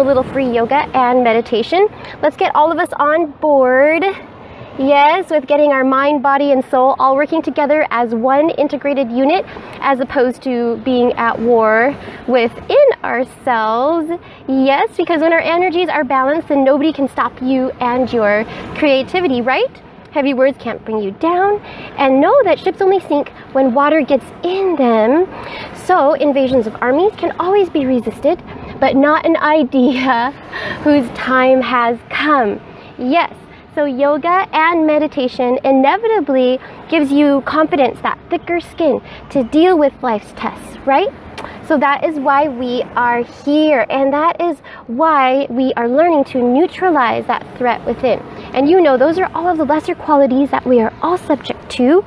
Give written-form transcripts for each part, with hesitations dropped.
A little free yoga and meditation. Let's get all of us on board. Yes, with getting our mind, body, and soul all working together as one integrated unit, as opposed to being at war within ourselves. Yes, because when our energies are balanced, then nobody can stop you and your creativity, right? Heavy words can't bring you down. And know that ships only sink when water gets in them. So invasions of armies can always be resisted, but not an idea whose time has come. Yes. So yoga and meditation inevitably gives you confidence, that thicker skin to deal with life's tests, right? So that is why we are here, and that is why we are learning to neutralize that threat within. And you know, those are all of the lesser qualities that we are all subject to,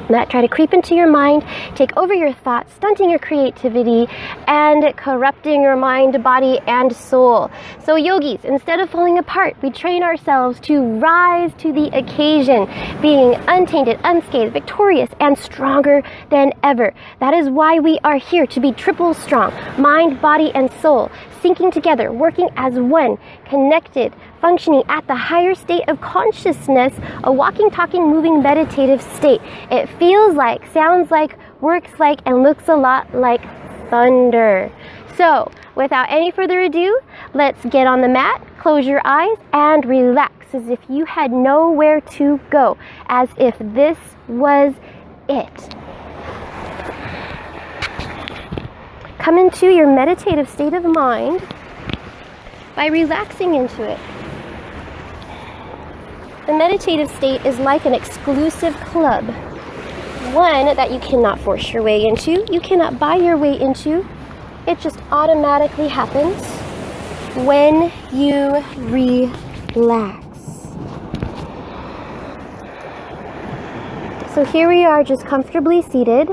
that try to creep into your mind, take over your thoughts, stunting your creativity, and corrupting your mind, body, and soul. So yogis, instead of falling apart, we train ourselves to rise to the occasion, being untainted, unscathed, victorious, and stronger than ever. That is why we are here, to be triple strong, mind, body, and soul, syncing together, working as one, connected, functioning at the higher state of consciousness, a walking, talking, moving, meditative state. It feels like, sounds like, works like, and looks a lot like thunder. So, without any further ado, let's get on the mat, close your eyes, and relax as if you had nowhere to go, as if this was it. Come into your meditative state of mind by relaxing into it. The meditative state is like an exclusive club, one that you cannot force your way into, you cannot buy your way into. It just automatically happens when you relax. So here we are, just comfortably seated.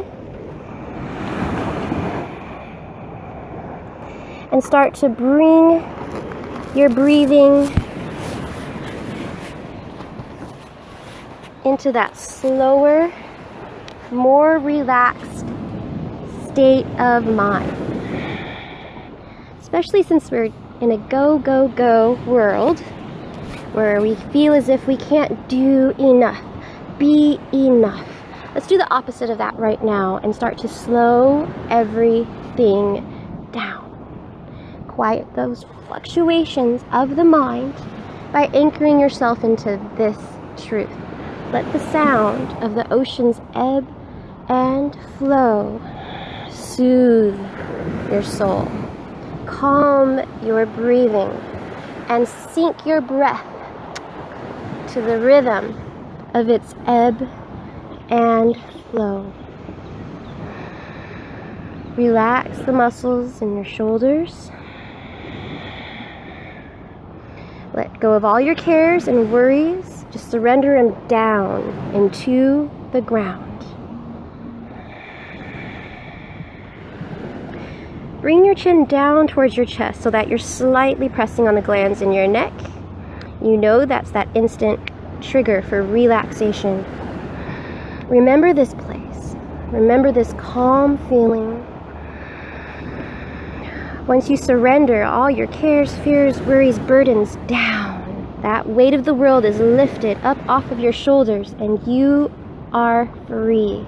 And start to bring your breathing into that slower, more relaxed state of mind. Especially since we're in a go, go, go world where we feel as if we can't do enough, be enough. Let's do the opposite of that right now and start to slow everything down. Quiet those fluctuations of the mind by anchoring yourself into this truth. Let the sound of the ocean's ebb and flow soothe your soul, calm your breathing, and sync your breath to the rhythm of its ebb and flow. Relax the muscles in your shoulders. Let go of all your cares and worries. Just surrender them down into the ground. Bring your chin down towards your chest so that you're slightly pressing on the glands in your neck. You know that's that instant trigger for relaxation. Remember this place. Remember this calm feeling. Once you surrender all your cares, fears, worries, burdens down, that weight of the world is lifted up off of your shoulders and you are free.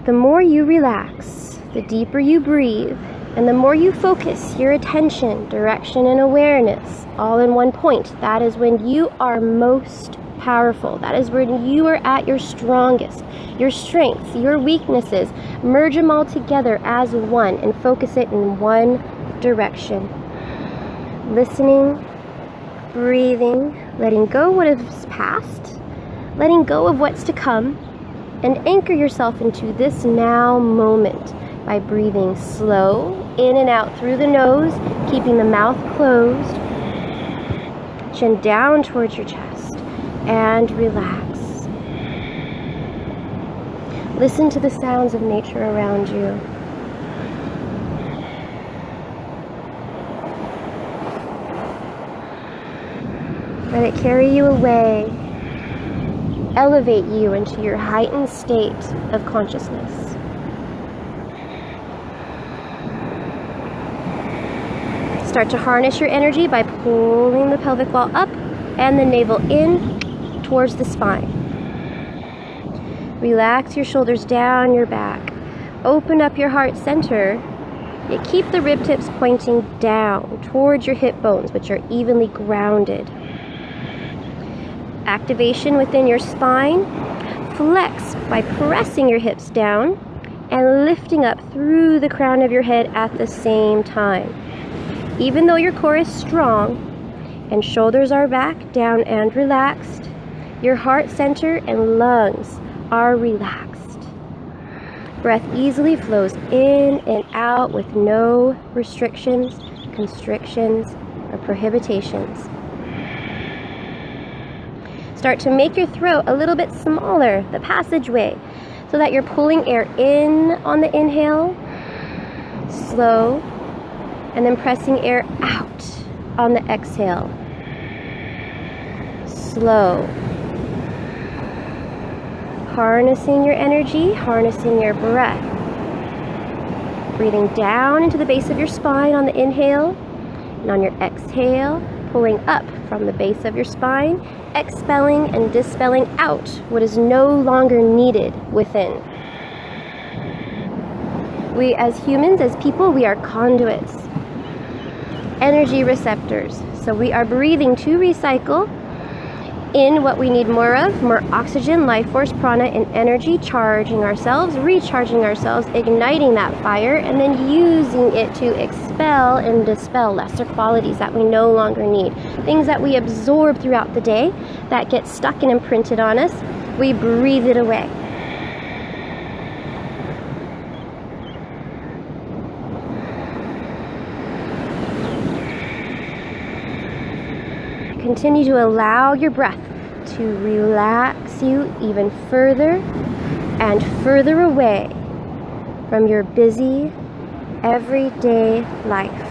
The more you relax, the deeper you breathe, and the more you focus your attention, direction, and awareness all in one point, that is when you are most powerful. That is when you are at your strongest. Your strengths, your weaknesses, merge them all together as one and focus it in one direction. Listening, breathing, letting go what is past, letting go of what's to come, and anchor yourself into this now moment by breathing slow in and out through the nose, keeping the mouth closed, chin down towards your chest, and relax. Listen to the sounds of nature around you. Let it carry you away, elevate you into your heightened state of consciousness. Start to harness your energy by pulling the pelvic wall up and the navel in towards the spine. Relax your shoulders down your back. Open up your heart center. Yet keep the rib tips pointing down towards your hip bones, which are evenly grounded. Activation within your spine. Flex by pressing your hips down and lifting up through the crown of your head at the same time. Even though your core is strong and shoulders are back, down and relaxed, your heart center and lungs are relaxed. Breath easily flows in and out with no restrictions, constrictions, or prohibitations. Start to make your throat a little bit smaller, the passageway, so that you're pulling air in on the inhale, slow, and then pressing air out on the exhale, slow. Harnessing your energy, harnessing your breath. Breathing down into the base of your spine on the inhale, and on your exhale, pulling up from the base of your spine, expelling and dispelling out what is no longer needed within. We as humans, as people, we are conduits, energy receptors. So we are breathing to recycle in what we need more of, more oxygen, life force, prana, and energy, charging ourselves, recharging ourselves, igniting that fire, and then using it to expel and dispel lesser qualities that we no longer need. Things that we absorb throughout the day that get stuck and imprinted on us, we breathe it away. Continue to allow your breath to relax you even further and further away from your busy, everyday life.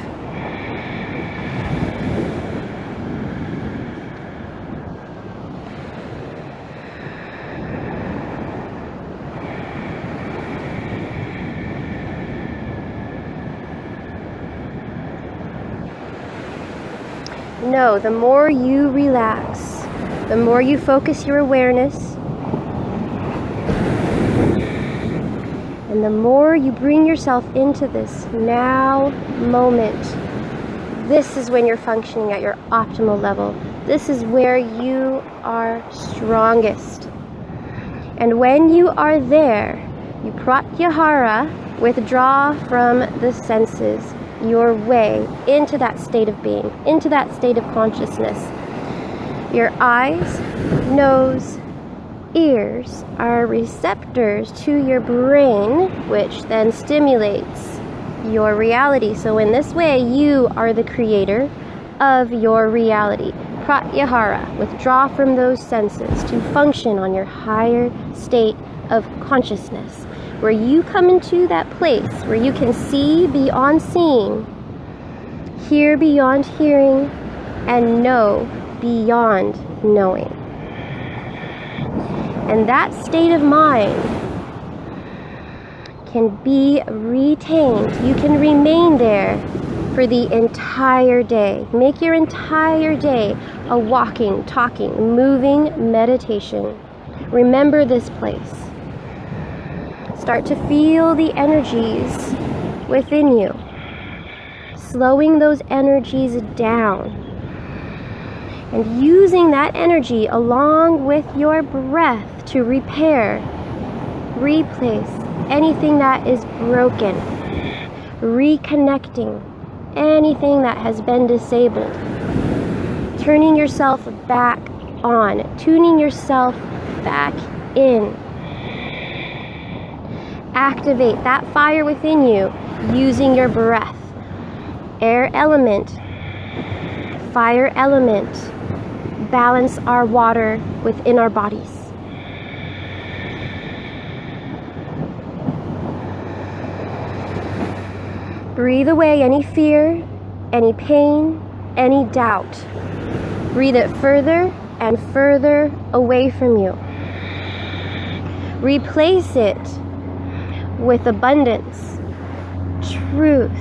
No, the more you relax, the more you focus your awareness, and the more you bring yourself into this now moment, this is when you're functioning at your optimal level. This is where you are strongest. And when you are there, you pratyahara, withdraw from the senses, your way into that state of being, into that state of consciousness. Your eyes, nose, ears are receptors to your brain, which then stimulates your reality. So in this way, you are the creator of your reality. Pratyahara, withdraw from those senses to function on your higher state of consciousness, where you come into that place where you can see beyond seeing, hear beyond hearing, and know beyond knowing. And that state of mind can be retained. You can remain there for the entire day. Make your entire day a walking, talking, moving meditation. Remember this place. Start to feel the energies within you, slowing those energies down, and using that energy along with your breath to repair, replace anything that is broken, reconnecting anything that has been disabled, turning yourself back on, tuning yourself back in. Activate that fire within you using your breath. Air element, fire element, balance our water within our bodies. Breathe away any fear, any pain, any doubt. Breathe it further and further away from you. Replace it with abundance, truth,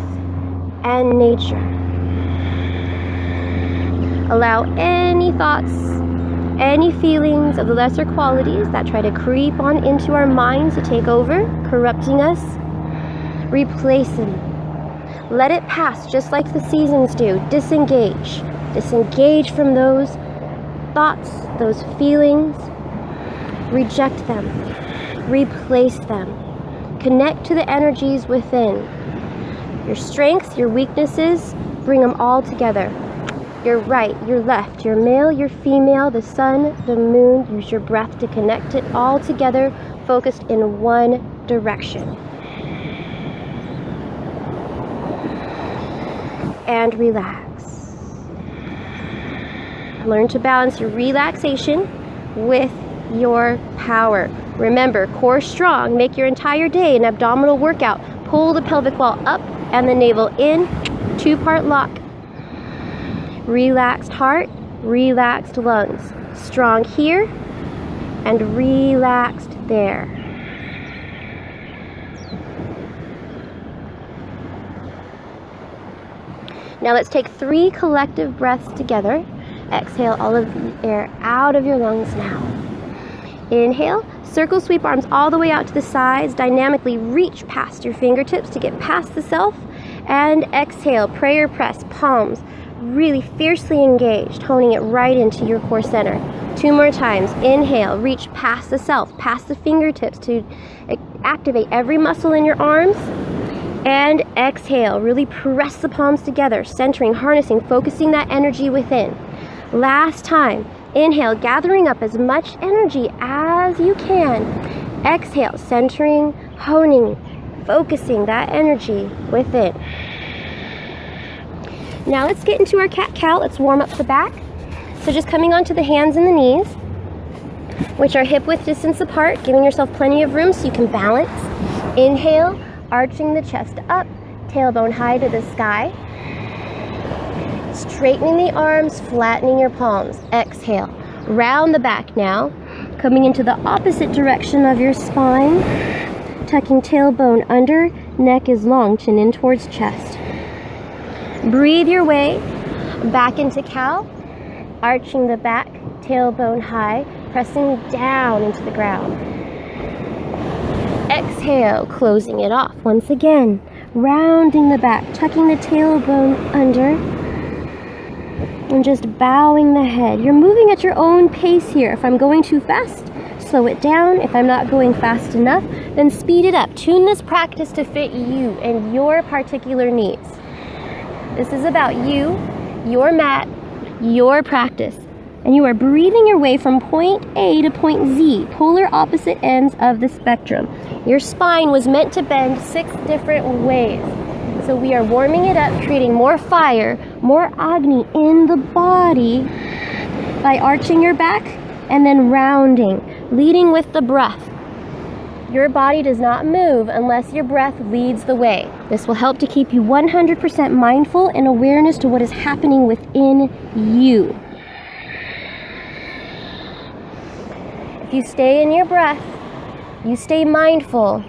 and nature. Allow any thoughts, any feelings of the lesser qualities that try to creep on into our minds to take over, corrupting us, replace them. Let it pass just like the seasons do. Disengage. Disengage from those thoughts, those feelings. Reject them. Replace them. Connect to the energies within. Your strengths, your weaknesses, bring them all together. Your right, your left, your male, your female, the sun, the moon. Use your breath to connect it all together, focused in one direction. And relax. Learn to balance your relaxation with your power. Remember, core strong. Make your entire day an abdominal workout. Pull the pelvic wall up and the navel in. 2-part lock. Relaxed heart, relaxed lungs. Strong here and relaxed there. Now let's take 3 collective breaths together. Exhale all of the air out of your lungs now. Inhale, circle sweep arms all the way out to the sides. Dynamically reach past your fingertips to get past the self. And exhale, prayer press, palms really fiercely engaged, honing it right into your core center. 2 more times. Inhale, reach past the self, past the fingertips to activate every muscle in your arms. And exhale, really press the palms together, centering, harnessing, focusing that energy within. Last time. Inhale, gathering up as much energy as you can. Exhale, centering, honing, focusing that energy within. Now let's get into our cat-cow. Let's warm up the back. So just coming onto the hands and the knees, which are hip-width distance apart, giving yourself plenty of room so you can balance. Inhale, arching the chest up, tailbone high to the sky. Straightening the arms, flattening your palms. Exhale, round the back now, coming into the opposite direction of your spine, tucking tailbone under, neck is long, chin in towards chest. Breathe your way back into cow, arching the back, tailbone high, pressing down into the ground. Exhale, closing it off once again, rounding the back, tucking the tailbone under, and just bowing the head. You're moving at your own pace here. If I'm going too fast, slow it down. If I'm not going fast enough, then speed it up. Tune this practice to fit you and your particular needs. This is about you, your mat, your practice. And you are breathing your way from point A to point Z, polar opposite ends of the spectrum. Your spine was meant to bend 6 different ways. So we are warming it up, creating more fire, more Agni in the body by arching your back and then rounding, leading with the breath. Your body does not move unless your breath leads the way. This will help to keep you 100% mindful and awareness to what is happening within you. If you stay in your breath, you stay mindful,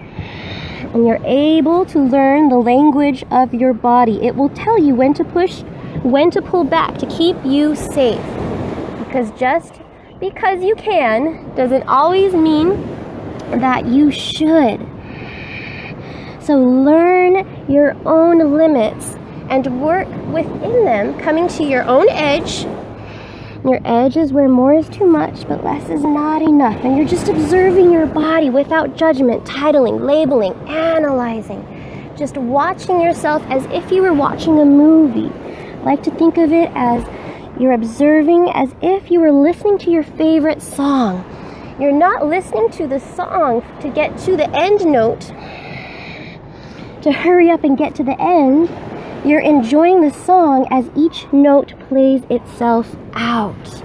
and you're able to learn the language of your body. It will tell you when to push, when to pull back to keep you safe. Because just because you can doesn't always mean that you should. So learn your own limits and work within them, coming to your own edge. Your edge is where more is too much, but less is not enough. And you're just observing your body without judgment, titling, labeling, analyzing. Just watching yourself as if you were watching a movie. I like to think of it as you're observing as if you were listening to your favorite song. You're not listening to the song to get to the end note, to hurry up and get to the end. You're enjoying the song as each note plays itself out.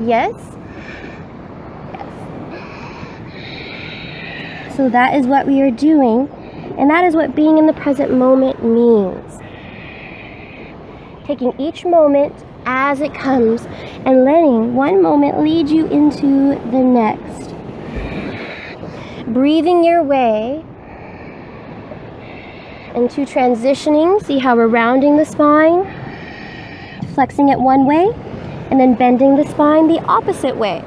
Yes? Yes. So that is what we are doing, and that is what being in the present moment means. Taking each moment as it comes and letting one moment lead you into the next. Breathing your way into transitioning. See how we're rounding the spine, flexing it one way, and then bending the spine the opposite way.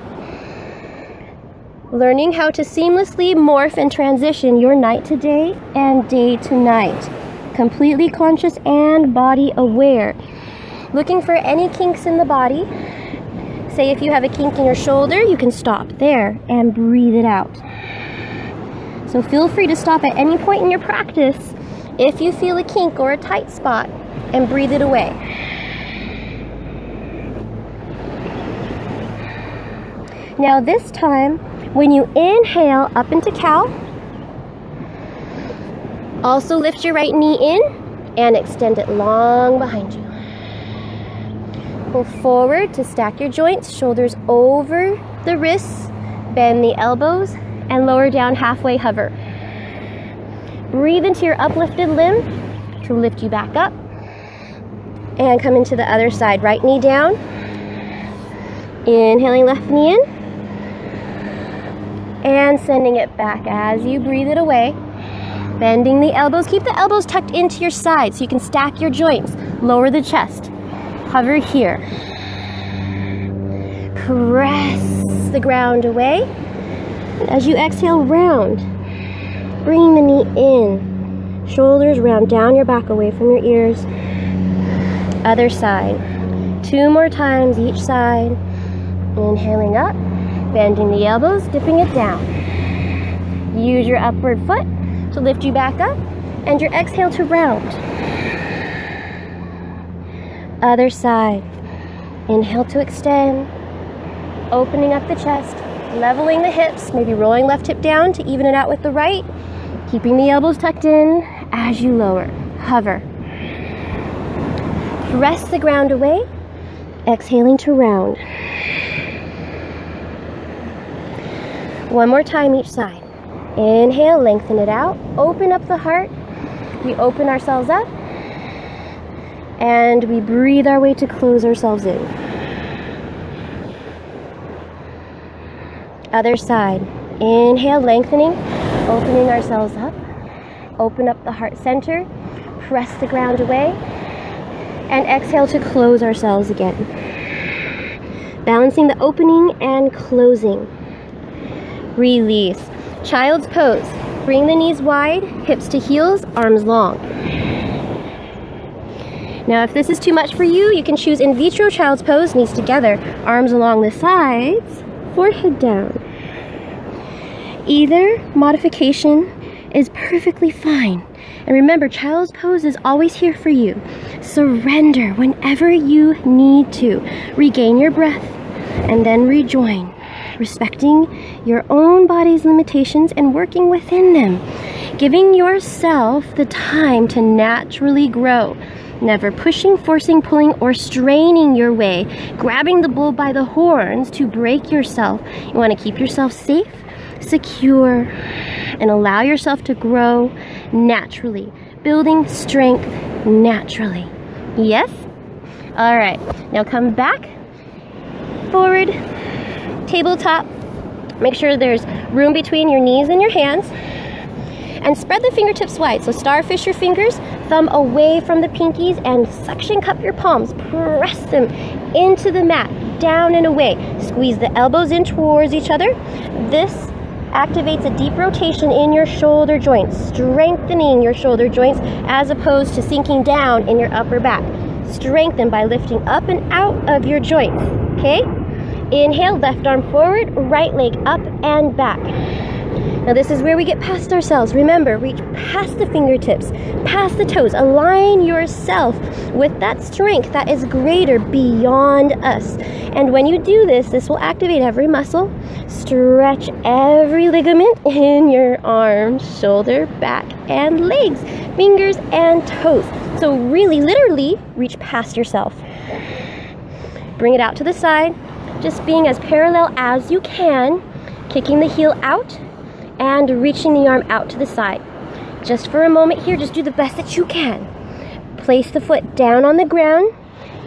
Learning how to seamlessly morph and transition your night to day and day to night. Completely conscious and body aware. Looking for any kinks in the body. Say if you have a kink in your shoulder, you can stop there and breathe it out. So feel free to stop at any point in your practice if you feel a kink or a tight spot and breathe it away. Now this time, when you inhale up into cow, also lift your right knee in and extend it long behind you. Pull forward to stack your joints, shoulders over the wrists, bend the elbows, and lower down, halfway hover. Breathe into your uplifted limb to lift you back up. And come into the other side, right knee down. Inhaling left knee in. And sending it back as you breathe it away. Bending the elbows. Keep the elbows tucked into your side so you can stack your joints. Lower the chest. Hover here. Press the ground away. And as you exhale, round. Bring the knee in. Shoulders round down your back away from your ears. Other side. 2 more times each side. Inhaling up. Bending the elbows, dipping it down. Use your upward foot to lift you back up, and your exhale to round. Other side. Inhale to extend, opening up the chest, leveling the hips, maybe rolling left hip down to even it out with the right, keeping the elbows tucked in as you lower. Hover. Press the ground away, exhaling to round. 1 more time each side. Inhale, lengthen it out, open up the heart. We open ourselves up, and we breathe our way to close ourselves in. Other side. Inhale, lengthening, opening ourselves up. Open up the heart center, press the ground away, and exhale to close ourselves again. Balancing the opening and closing. Release. Child's pose. Bring the knees wide, hips to heels, arms long. Now if this is too much for you, you can choose in vitro child's pose, knees together, arms along the sides, forehead down. Either modification is perfectly fine. And remember, child's pose is always here for you. Surrender whenever you need to. Regain your breath and then rejoin, respecting your own body's limitations and working within them. Giving yourself the time to naturally grow. Never pushing, forcing, pulling, or straining your way. Grabbing the bull by the horns to break yourself. You want to keep yourself safe, secure, and allow yourself to grow naturally. Building strength naturally. Yes? All right. Now come back, forward, tabletop. Make sure there's room between your knees and your hands. And spread the fingertips wide. So starfish your fingers, thumb away from the pinkies, and suction cup your palms. Press them into the mat, down and away. Squeeze the elbows in towards each other. This activates a deep rotation in your shoulder joints, strengthening your shoulder joints as opposed to sinking down in your upper back. Strengthen by lifting up and out of your joints, okay? Inhale, left arm forward, right leg up and back. Now this is where we get past ourselves. Remember, reach past the fingertips, past the toes. Align yourself with that strength that is greater beyond us. And when you do this, this will activate every muscle, stretch every ligament in your arms, shoulder, back, and legs, fingers, and toes. So really, literally, reach past yourself. Bring it out to the side, just being as parallel as you can, kicking the heel out, and reaching the arm out to the side. Just for a moment here, just do the best that you can. Place the foot down on the ground,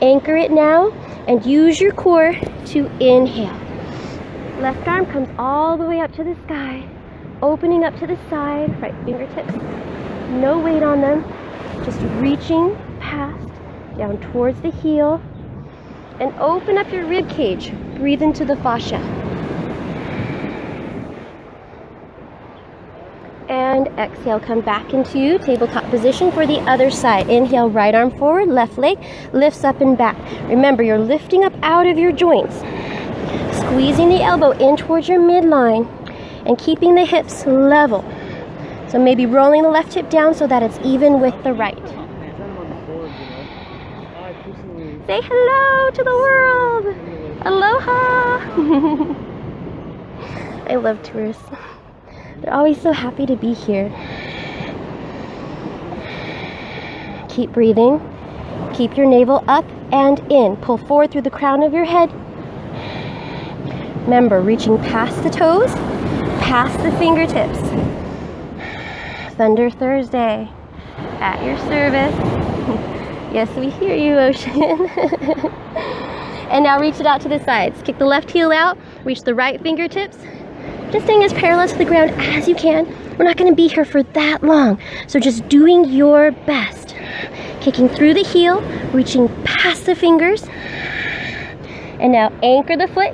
anchor it now, and use your core to inhale. Left arm comes all the way up to the sky, opening up to the side, right fingertips, no weight on them, just reaching past, down towards the heel, And open up your rib cage. Breathe into the fascia. And exhale, come back into tabletop position for the other side. Inhale, right arm forward, left leg lifts up and back. Remember, you're lifting up out of your joints, squeezing the elbow in towards your midline and keeping the hips level. So maybe rolling the left hip down so that it's even with the right. Say hello to the world. Aloha. I love tourists. They're always so happy to be here. Keep breathing. Keep your navel up and in. Pull forward through the crown of your head. Remember, reaching past the toes, past the fingertips. Thunder Thursday, at your service. Yes, we hear you, Ocean. And now reach it out to the sides. Kick the left heel out, reach the right fingertips. Just staying as parallel to the ground as you can. We're not going to be here for that long, so just doing your best. Kicking through the heel, reaching past the fingers. And now anchor the foot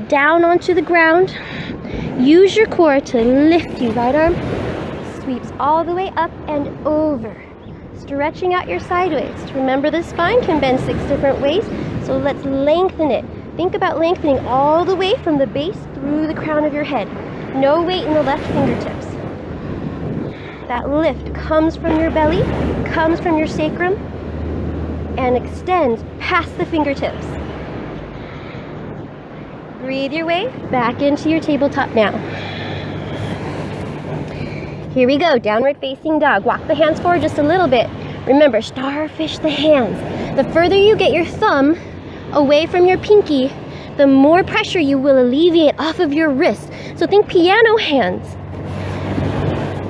down onto the ground. Use your core to lift you. Right arm sweeps all the way up and over. Stretching out your sideways. Remember, the spine can bend 6 different ways, so let's lengthen it. Think about lengthening all the way from the base through the crown of your head. No weight in the left fingertips. That lift comes from your belly, comes from your sacrum, and extends past the fingertips. Breathe your way back into your tabletop now. Here we go, downward facing dog. Walk the hands forward just a little bit. Remember, starfish the hands. The further you get your thumb away from your pinky, the more pressure you will alleviate off of your wrist. So think piano hands.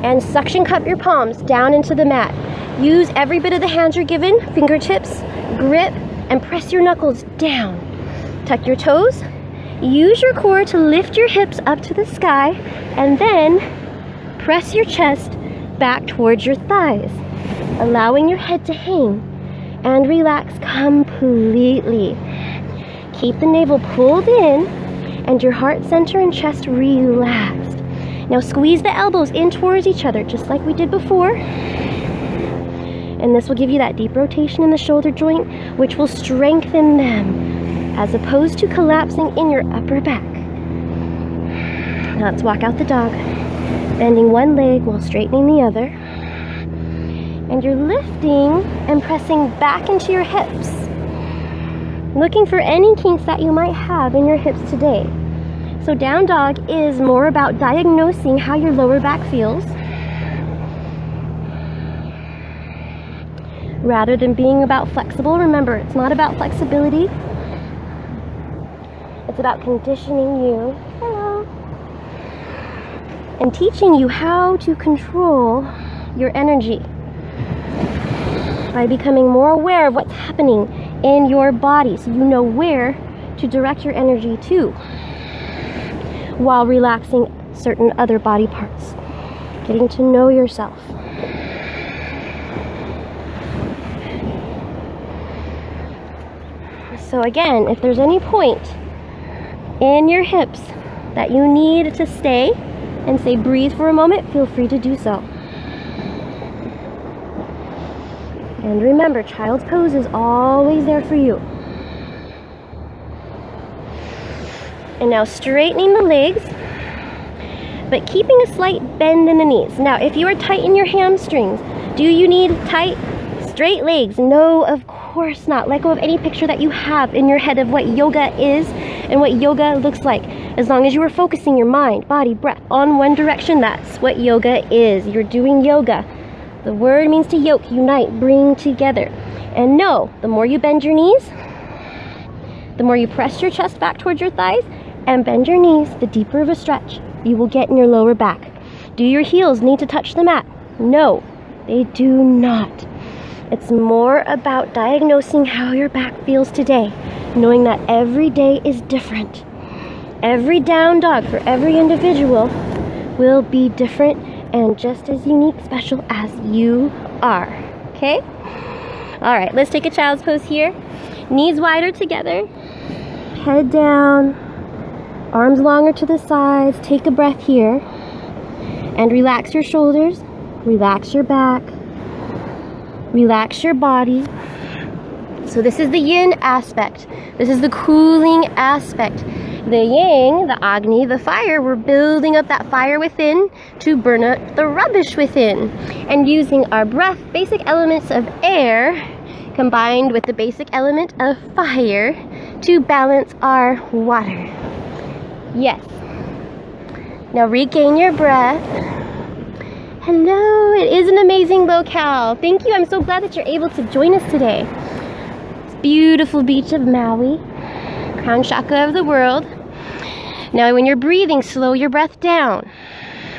And suction cup your palms down into the mat. Use every bit of the hands you're given, fingertips, grip, and press your knuckles down. Tuck your toes. Use your core to lift your hips up to the sky, and then press your chest back towards your thighs, allowing your head to hang and relax completely. Keep the navel pulled in and your heart center and chest relaxed. Now squeeze the elbows in towards each other just like we did before. And this will give you that deep rotation in the shoulder joint, which will strengthen them as opposed to collapsing in your upper back. Now let's walk out the dog, bending one leg while straightening the other. And you're lifting and pressing back into your hips, looking for any kinks that you might have in your hips today. So down dog is more about diagnosing how your lower back feels, rather than being about flexible. Remember, it's not about flexibility. It's about conditioning you. Hello. And teaching you how to control your energy by becoming more aware of what's happening in your body, so you know where to direct your energy to while relaxing certain other body parts. Getting to know yourself. So again, if there's any point in your hips that you need to stay and say breathe for a moment, feel free to do so. And remember, child's pose is always there for you. And now straightening the legs, but keeping a slight bend in the knees. Now, if you are tight in your hamstrings, do you need tight, straight legs? No, of course not. Let go of any picture that you have in your head of what yoga is and what yoga looks like. As long as you are focusing your mind, body, breath on one direction, that's what yoga is. You're doing yoga. The word means to yoke, unite, bring together. And no, the more you bend your knees, the more you press your chest back towards your thighs and bend your knees, the deeper of a stretch you will get in your lower back. Do your heels need to touch the mat? No, they do not. It's more about diagnosing how your back feels today, knowing that every day is different. Every down dog for every individual will be different and just as unique, special as you are. Okay? All right, let's take a child's pose here. Knees wider together. Head down, arms longer to the sides. Take a breath here and relax your shoulders, relax your back, relax your body. So this is the yin aspect. This is the cooling aspect. The yang, the Agni, the fire, we're building up that fire within to burn out the rubbish within. And using our breath, basic elements of air, combined with the basic element of fire to balance our water. Yes. Now regain your breath. Hello, it is an amazing locale. Thank you, I'm so glad that you're able to join us today. It's beautiful beach of Maui, crown chakra of the world. Now when you're breathing, slow your breath down.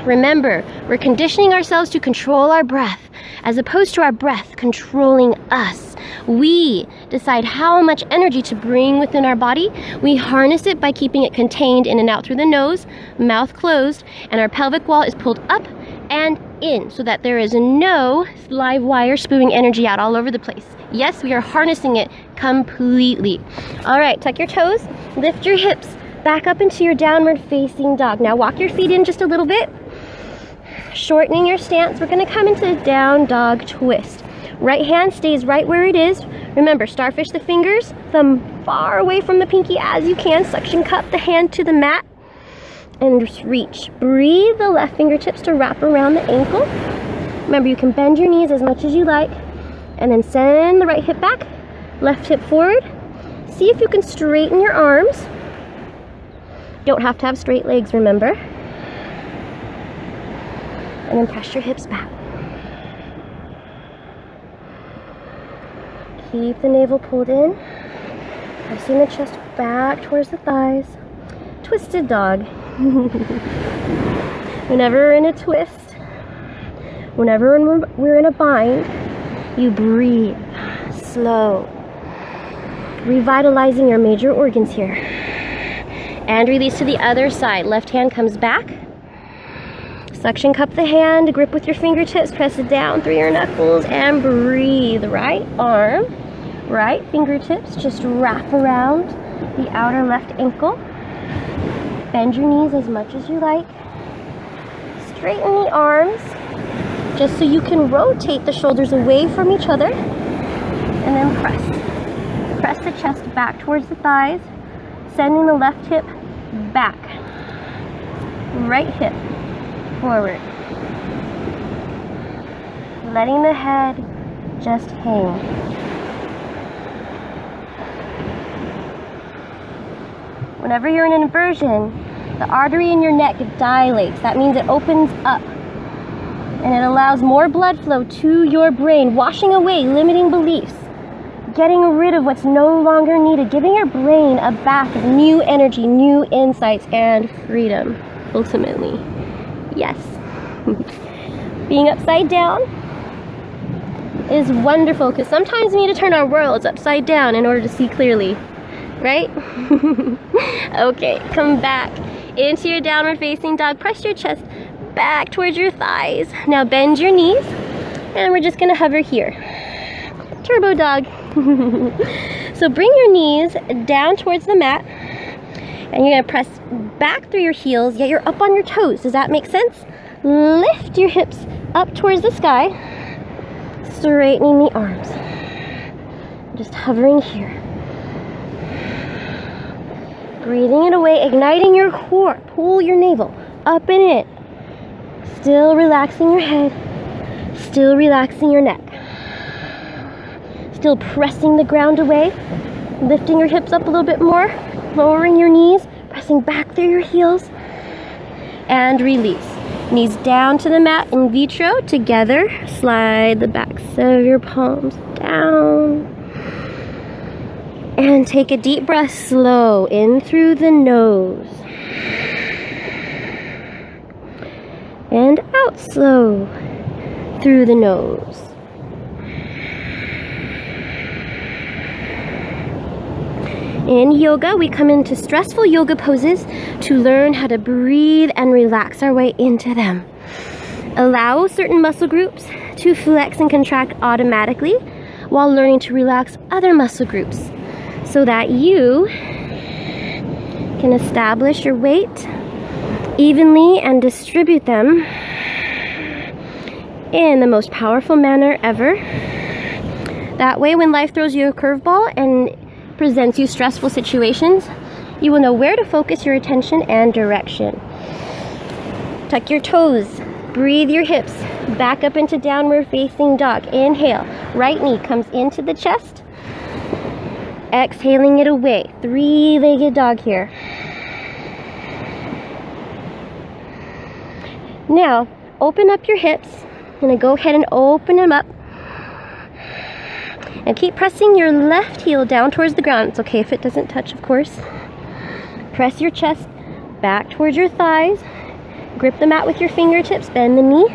Remember, we're conditioning ourselves to control our breath, as opposed to our breath controlling us. We decide how much energy to bring within our body. We harness it by keeping it contained in and out through the nose, mouth closed, and our pelvic wall is pulled up and in so that there is no live wire spewing energy out all over the place. Yes, we are harnessing it completely. All right, tuck your toes, lift your hips back up into your downward facing dog. Now walk your feet in just a little bit, shortening your stance. We're going to come into the down dog twist. Right hand stays right where it is. Remember, starfish the fingers, thumb far away from the pinky as you can. Suction cup the hand to the mat and just reach. Breathe the left fingertips to wrap around the ankle. Remember, you can bend your knees as much as you like, and then send the right hip back, left hip forward. See if you can straighten your arms. Don't have to have straight legs, remember. And then press your hips back. Keep the navel pulled in, pressing the chest back towards the thighs. Twisted dog. Whenever we're in a twist, whenever we're in a bind, you breathe slow, revitalizing your major organs here. And release to the other side. Left hand comes back. Suction cup the hand, grip with your fingertips, press it down through your knuckles, and breathe. Right arm, right fingertips, just wrap around the outer left ankle. Bend your knees as much as you like. Straighten the arms, just so you can rotate the shoulders away from each other. And then press. Press the chest back towards the thighs, sending the left hip back. Right hip forward. Letting the head just hang. Whenever you're in an inversion, the artery in your neck dilates. That means it opens up and it allows more blood flow to your brain, washing away limiting beliefs, getting rid of what's no longer needed, giving your brain a bath of new energy, new insights, and freedom, ultimately. Yes. Being upside down is wonderful because sometimes we need to turn our worlds upside down in order to see clearly, right? Okay, come back into your downward facing dog. Press your chest back towards your thighs. Now bend your knees and we're just gonna hover here. Turbo dog. So bring your knees down towards the mat and you're gonna press back through your heels, yet you're up on your toes. Does that make sense? Lift your hips up towards the sky, straightening the arms. Just hovering here. Breathing it away, igniting your core. Pull your navel up and in. Still relaxing your head, still relaxing your neck. Still pressing the ground away, lifting your hips up a little bit more, lowering your knees, pressing back through your heels, and release. Knees down to the mat in vitro, together. Slide the backs of your palms down. And take a deep breath, slow, in through the nose. And out slow, through the nose. In yoga, we come into stressful yoga poses to learn how to breathe and relax our way into them. Allow certain muscle groups to flex and contract automatically while learning to relax other muscle groups so that you can establish your weight evenly and distribute them in the most powerful manner ever. That way, when life throws you a curveball and presents you stressful situations, you will know where to focus your attention and direction. Tuck your toes, breathe your hips back up into downward facing dog. Inhale, right knee comes into the chest, exhaling it away. Three-legged dog here. Now, open up your hips. I'm going to go ahead and open them up. And keep pressing your left heel down towards the ground. It's okay if it doesn't touch, of course. Press your chest back towards your thighs. Grip the mat with your fingertips. Bend the knee.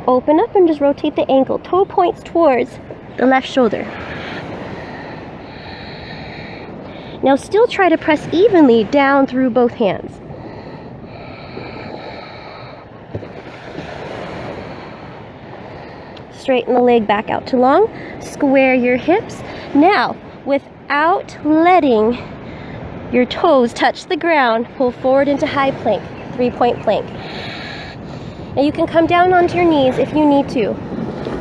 Open up and just rotate the ankle. Toe points towards the left shoulder. Now still try to press evenly down through both hands. Straighten the leg back out to long. Square your hips. Now, without letting your toes touch the ground, pull forward into high plank, 3-point plank. Now you can come down onto your knees if you need to.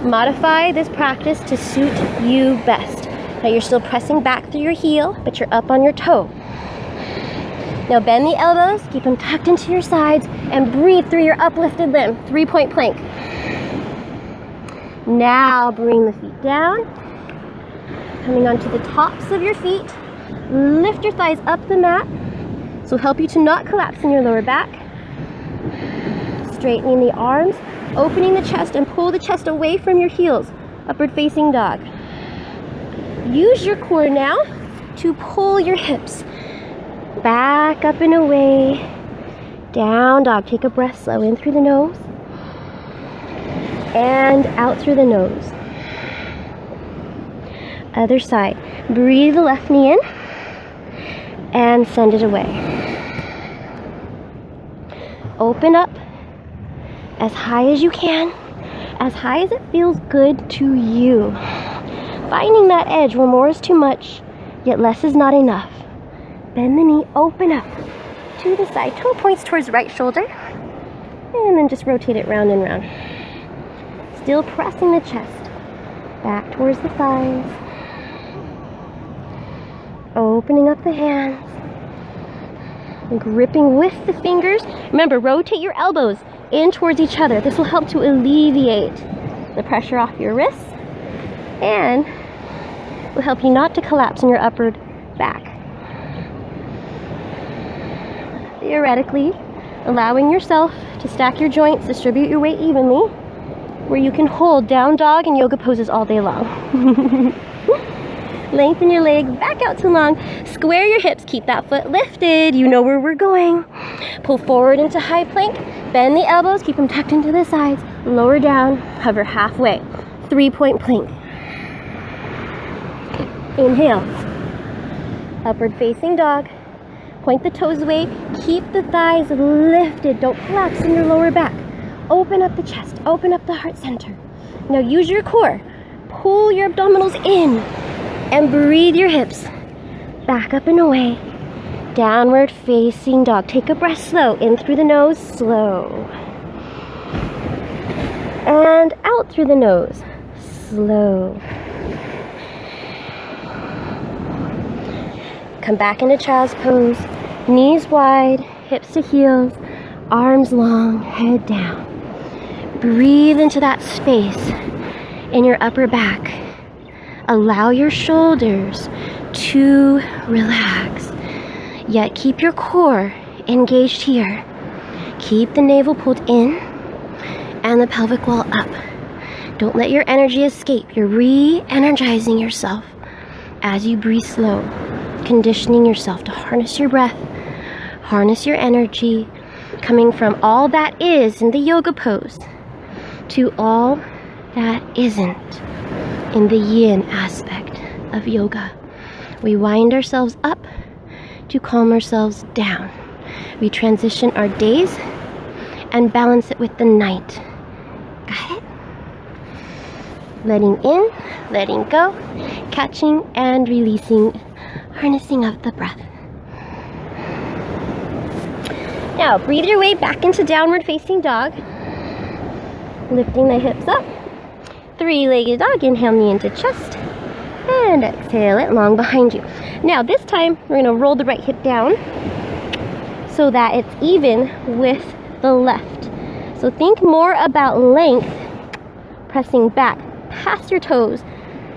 Modify this practice to suit you best. Now you're still pressing back through your heel, but you're up on your toe. Now bend the elbows, keep them tucked into your sides, and breathe through your uplifted limb, 3-point plank. Now bring the feet down, coming onto the tops of your feet. Lift your thighs up the mat. This will help you to not collapse in your lower back. Straightening the arms, opening the chest, and pull the chest away from your heels. Upward facing dog. Use your core now to pull your hips back up and away. Down dog. Take a breath slow in through the nose and out through the nose. Other side. Breathe the left knee in and send it away. Open up as high as you can, as high as it feels good to you. Finding that edge where more is too much, yet less is not enough. Bend the knee, open up to the side. Toe points towards right shoulder, and then just rotate it round and round. Still pressing the chest back towards the thighs. Opening up the hands. And gripping with the fingers. Remember, rotate your elbows in towards each other. This will help to alleviate the pressure off your wrists and will help you not to collapse in your upward back. Theoretically, allowing yourself to stack your joints, distribute your weight evenly, where you can hold down dog and yoga poses all day long. Lengthen your leg back out to long. Square your hips. Keep that foot lifted. You know where we're going. Pull forward into high plank. Bend the elbows. Keep them tucked into the sides. Lower down. Hover halfway. 3-point plank. Inhale. Upward facing dog. Point the toes away. Keep the thighs lifted. Don't collapse in your lower back. Open up the chest. Open up the heart center. Now use your core. Pull your abdominals in. And breathe your hips back up and away. Downward facing dog. Take a breath slow. In through the nose, slow. And out through the nose, slow. Come back into child's pose. Knees wide, hips to heels, arms long, head down. Breathe into that space in your upper back. Allow your shoulders to relax, yet keep your core engaged here. Keep the navel pulled in and the pelvic wall up. Don't let your energy escape. You're re-energizing yourself as you breathe slow, conditioning yourself to harness your breath, harness your energy, coming from all that is in the yoga pose to all that isn't in the yin aspect of yoga. We wind ourselves up to calm ourselves down. We transition our days and balance it with the night. Got it? Letting in, letting go, catching and releasing, harnessing of the breath. Now, breathe your way back into downward facing dog. Lifting the hips up. Three-legged dog. Inhale, knee into chest. And exhale it long behind you. Now, this time, we're going to roll the right hip down so that it's even with the left. So think more about length, pressing back past your toes.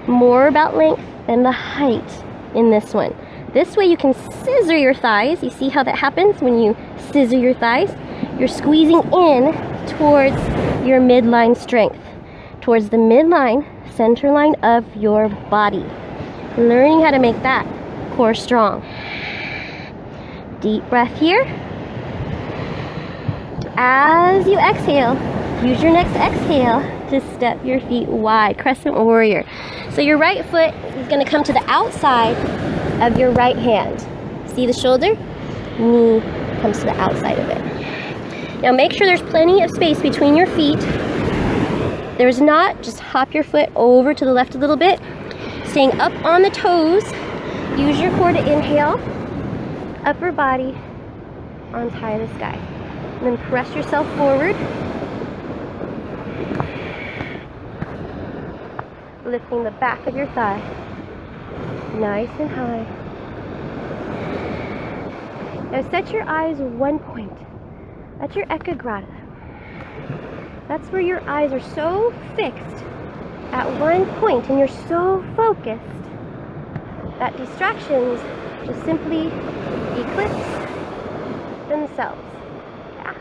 More about length than the height in this one. This way you can scissor your thighs. You see how that happens when you scissor your thighs? You're squeezing in towards your midline strength, towards the midline, center line of your body. Learning how to make that core strong. Deep breath here. As you exhale, use your next exhale to step your feet wide, crescent warrior. So your right foot is going to come to the outside of your right hand. See the shoulder? Knee comes to the outside of it. Now make sure there's plenty of space between your feet. There's not, just hop your foot over to the left a little bit. Staying up on the toes. Use your core to inhale. Upper body arms high to the sky. And then press yourself forward. Lifting the back of your thigh. Nice and high. Now set your eyes one point. That's your ekagrata. That's where your eyes are so fixed at one point and you're so focused that distractions just simply eclipse themselves. Yeah.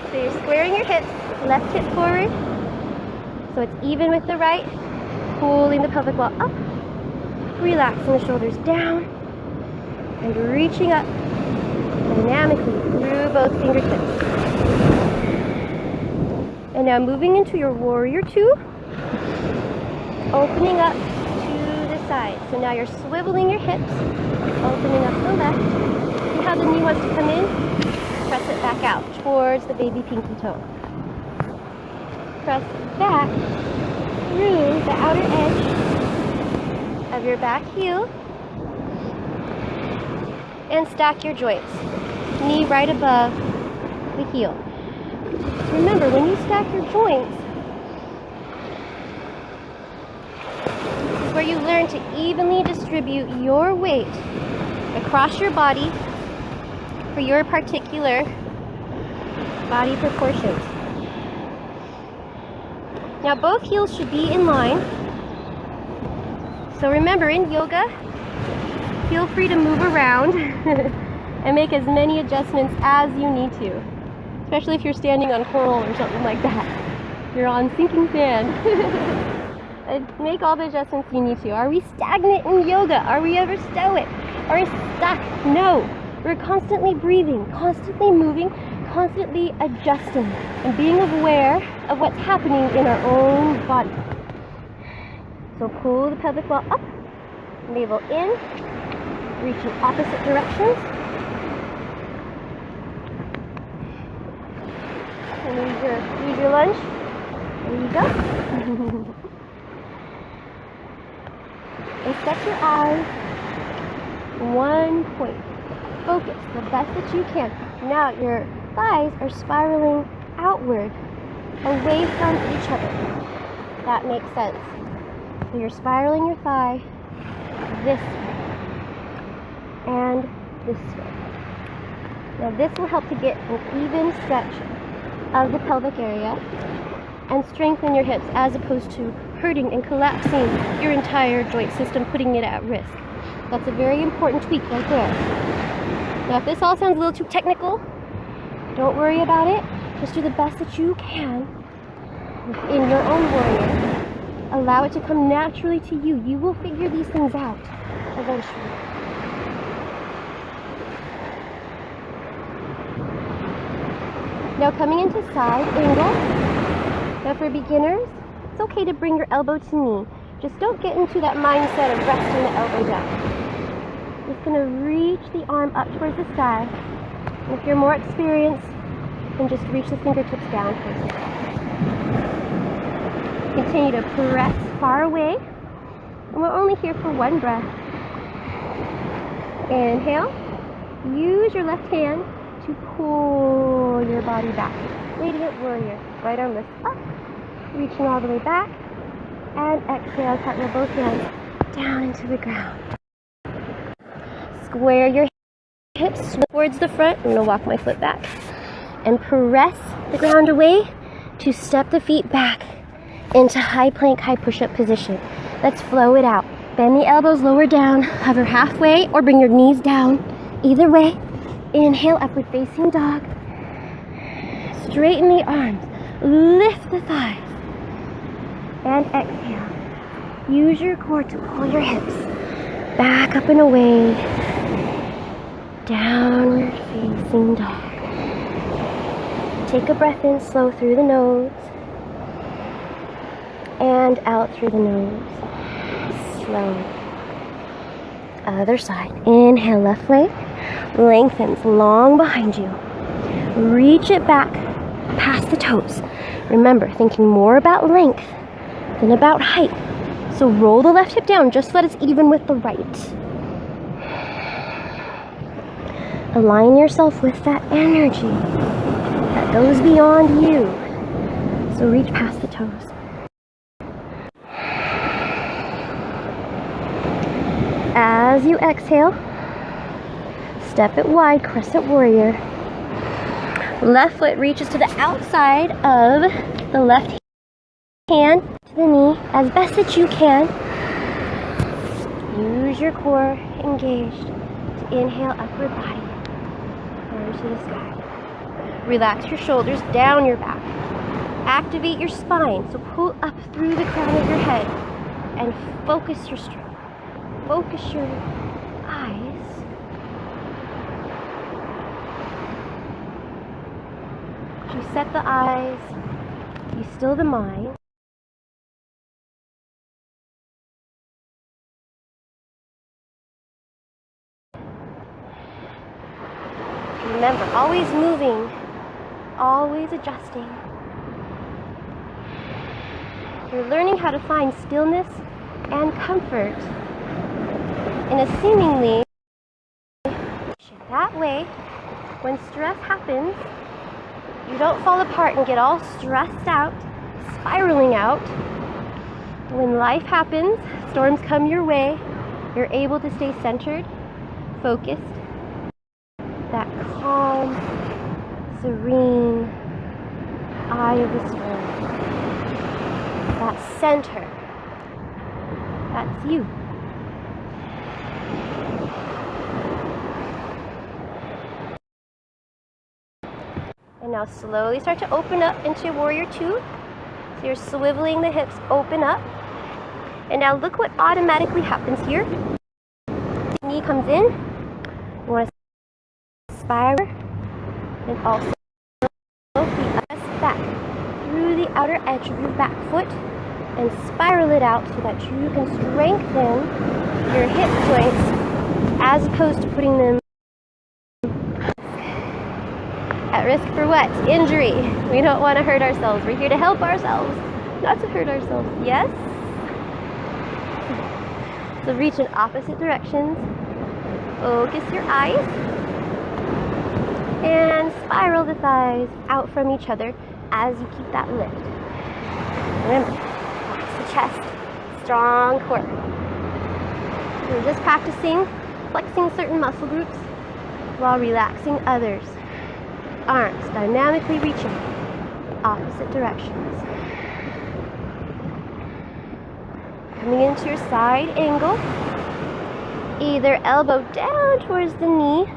So you're squaring your hips, left hip forward, so it's even with the right, pulling the pelvic wall up, relaxing the shoulders down, and reaching up dynamically through both fingertips. And now moving into your warrior two, opening up to the side. So now you're swiveling your hips, opening up the left. See how the knee wants to come in? Press it back out towards the baby pinky toe. Press back through the outer edge of your back heel and stack your joints. Knee right above the heel. Remember, when you stack your joints, this is where you learn to evenly distribute your weight across your body for your particular body proportions. Now both heels should be in line. So remember, in yoga, feel free to move around and make as many adjustments as you need to. Especially if you're standing on coral or something like that. You're on sinking sand. Make all the adjustments you need to. Are we stagnant in yoga? Are we ever stoic? Are we stuck? No. We're constantly breathing, constantly moving, constantly adjusting, and being aware of what's happening in our own body. So pull the pelvic wall up, navel in, reach in opposite directions. And use your lunge. There you go. And set your eyes one point. Focus the best that you can. Now your thighs are spiraling outward, away from each other. That makes sense. So you're spiraling your thigh this way and this way. Now this will help to get an even stretch of the pelvic area and strengthen your hips as opposed to hurting and collapsing your entire joint system, putting it at risk. That's a very important tweak right there. Now if this all sounds a little too technical, don't worry about it. Just do the best that you can in your own warrior. Allow it to come naturally to you. You will figure these things out eventually. Now coming into side angle. Now for beginners, it's okay to bring your elbow to knee. Just don't get into that mindset of resting the elbow down. Just going to reach the arm up towards the sky. And if you're more experienced, then just reach the fingertips down towards the sky. Continue to press far away. And we're only here for one breath. Inhale. Use your left hand to pull your body back. Radiant warrior. Right arm lifts up, reaching all the way back. And exhale, cartwheel both hands down into the ground. Square your hips towards the front. I'm going to walk my foot back. And press the ground away to step the feet back into high plank, high push-up position. Let's flow it out. Bend the elbows lower down, hover halfway, or bring your knees down. Either way. Inhale, upward facing dog. Straighten the arms. Lift the thighs. And exhale. Use your core to pull your hips back up and away. Downward facing dog. Take a breath in slow through the nose. And out through the nose. Slow. Other side. Inhale, left leg. Lengthens long behind you. Reach it back past the toes. Remember, thinking more about length than about height. So roll the left hip down, just so that it's even with the right. Align yourself with that energy that goes beyond you. So reach past the toes. As you exhale, step it wide, crescent warrior. Left foot reaches to the outside of the left hand to the knee as best that you can. Use your core engaged to inhale, upward body, arms to the sky. Relax your shoulders down your back. Activate your spine, so pull up through the crown of your head and focus your strength. Focus your eyes. You set the eyes, you still the mind. Remember, always moving, always adjusting. You're learning how to find stillness and comfort in a seemingly that way. When stress happens, you don't fall apart and get all stressed out, spiraling out. When life happens, storms come your way, you're able to stay centered, focused, that calm, serene eye of the storm. That center, that's you. And now slowly start to open up into warrior two. So you're swiveling the hips, open up. And now look what automatically happens here. Knee comes in. You want to spiral. And also press back through the outer edge of your back foot and spiral it out so that you can strengthen your hip joints as opposed to putting them at risk for what? Injury. We don't want to hurt ourselves. We're here to help ourselves, not to hurt ourselves. Yes? So reach in opposite directions. Focus your eyes. And spiral the thighs out from each other as you keep that lift. Remember, relax the chest. Strong core. We're just practicing flexing certain muscle groups while relaxing others. Arms dynamically reaching opposite directions. Coming into your side angle. Either elbow down towards the knee.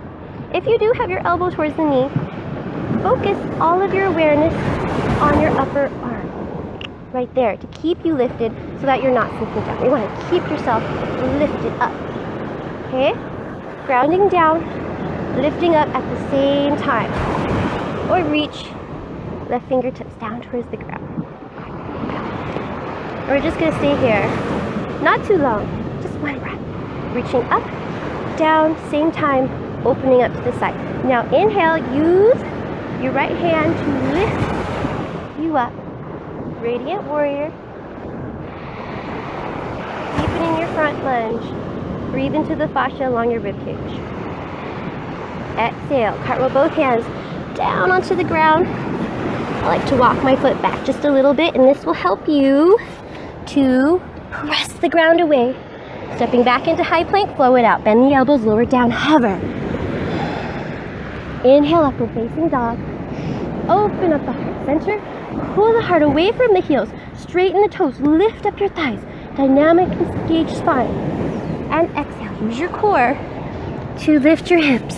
If you do have your elbow towards the knee, focus all of your awareness on your upper arm. Right there to keep you lifted so that you're not sinking down. You want to keep yourself lifted up. Okay? Grounding down, lifting up at the same time. Or reach left fingertips down towards the ground. We're just going to stay here. Not too long, just one breath. Reaching up, down, same time, opening up to the side. Now inhale, use your right hand to lift you up. Radiant warrior. Deepening your front lunge. Breathe into the fascia along your ribcage. Exhale, cartwheel both hands down onto the ground. I like to walk my foot back just a little bit, and this will help you to press the ground away. Stepping back into high plank, flow it out. Bend the elbows, lower it down, hover. Inhale, upward facing dog. Open up the heart center. Pull the heart away from the heels. Straighten the toes. Lift up your thighs. Dynamic, engaged spine. And exhale. Use your core to lift your hips.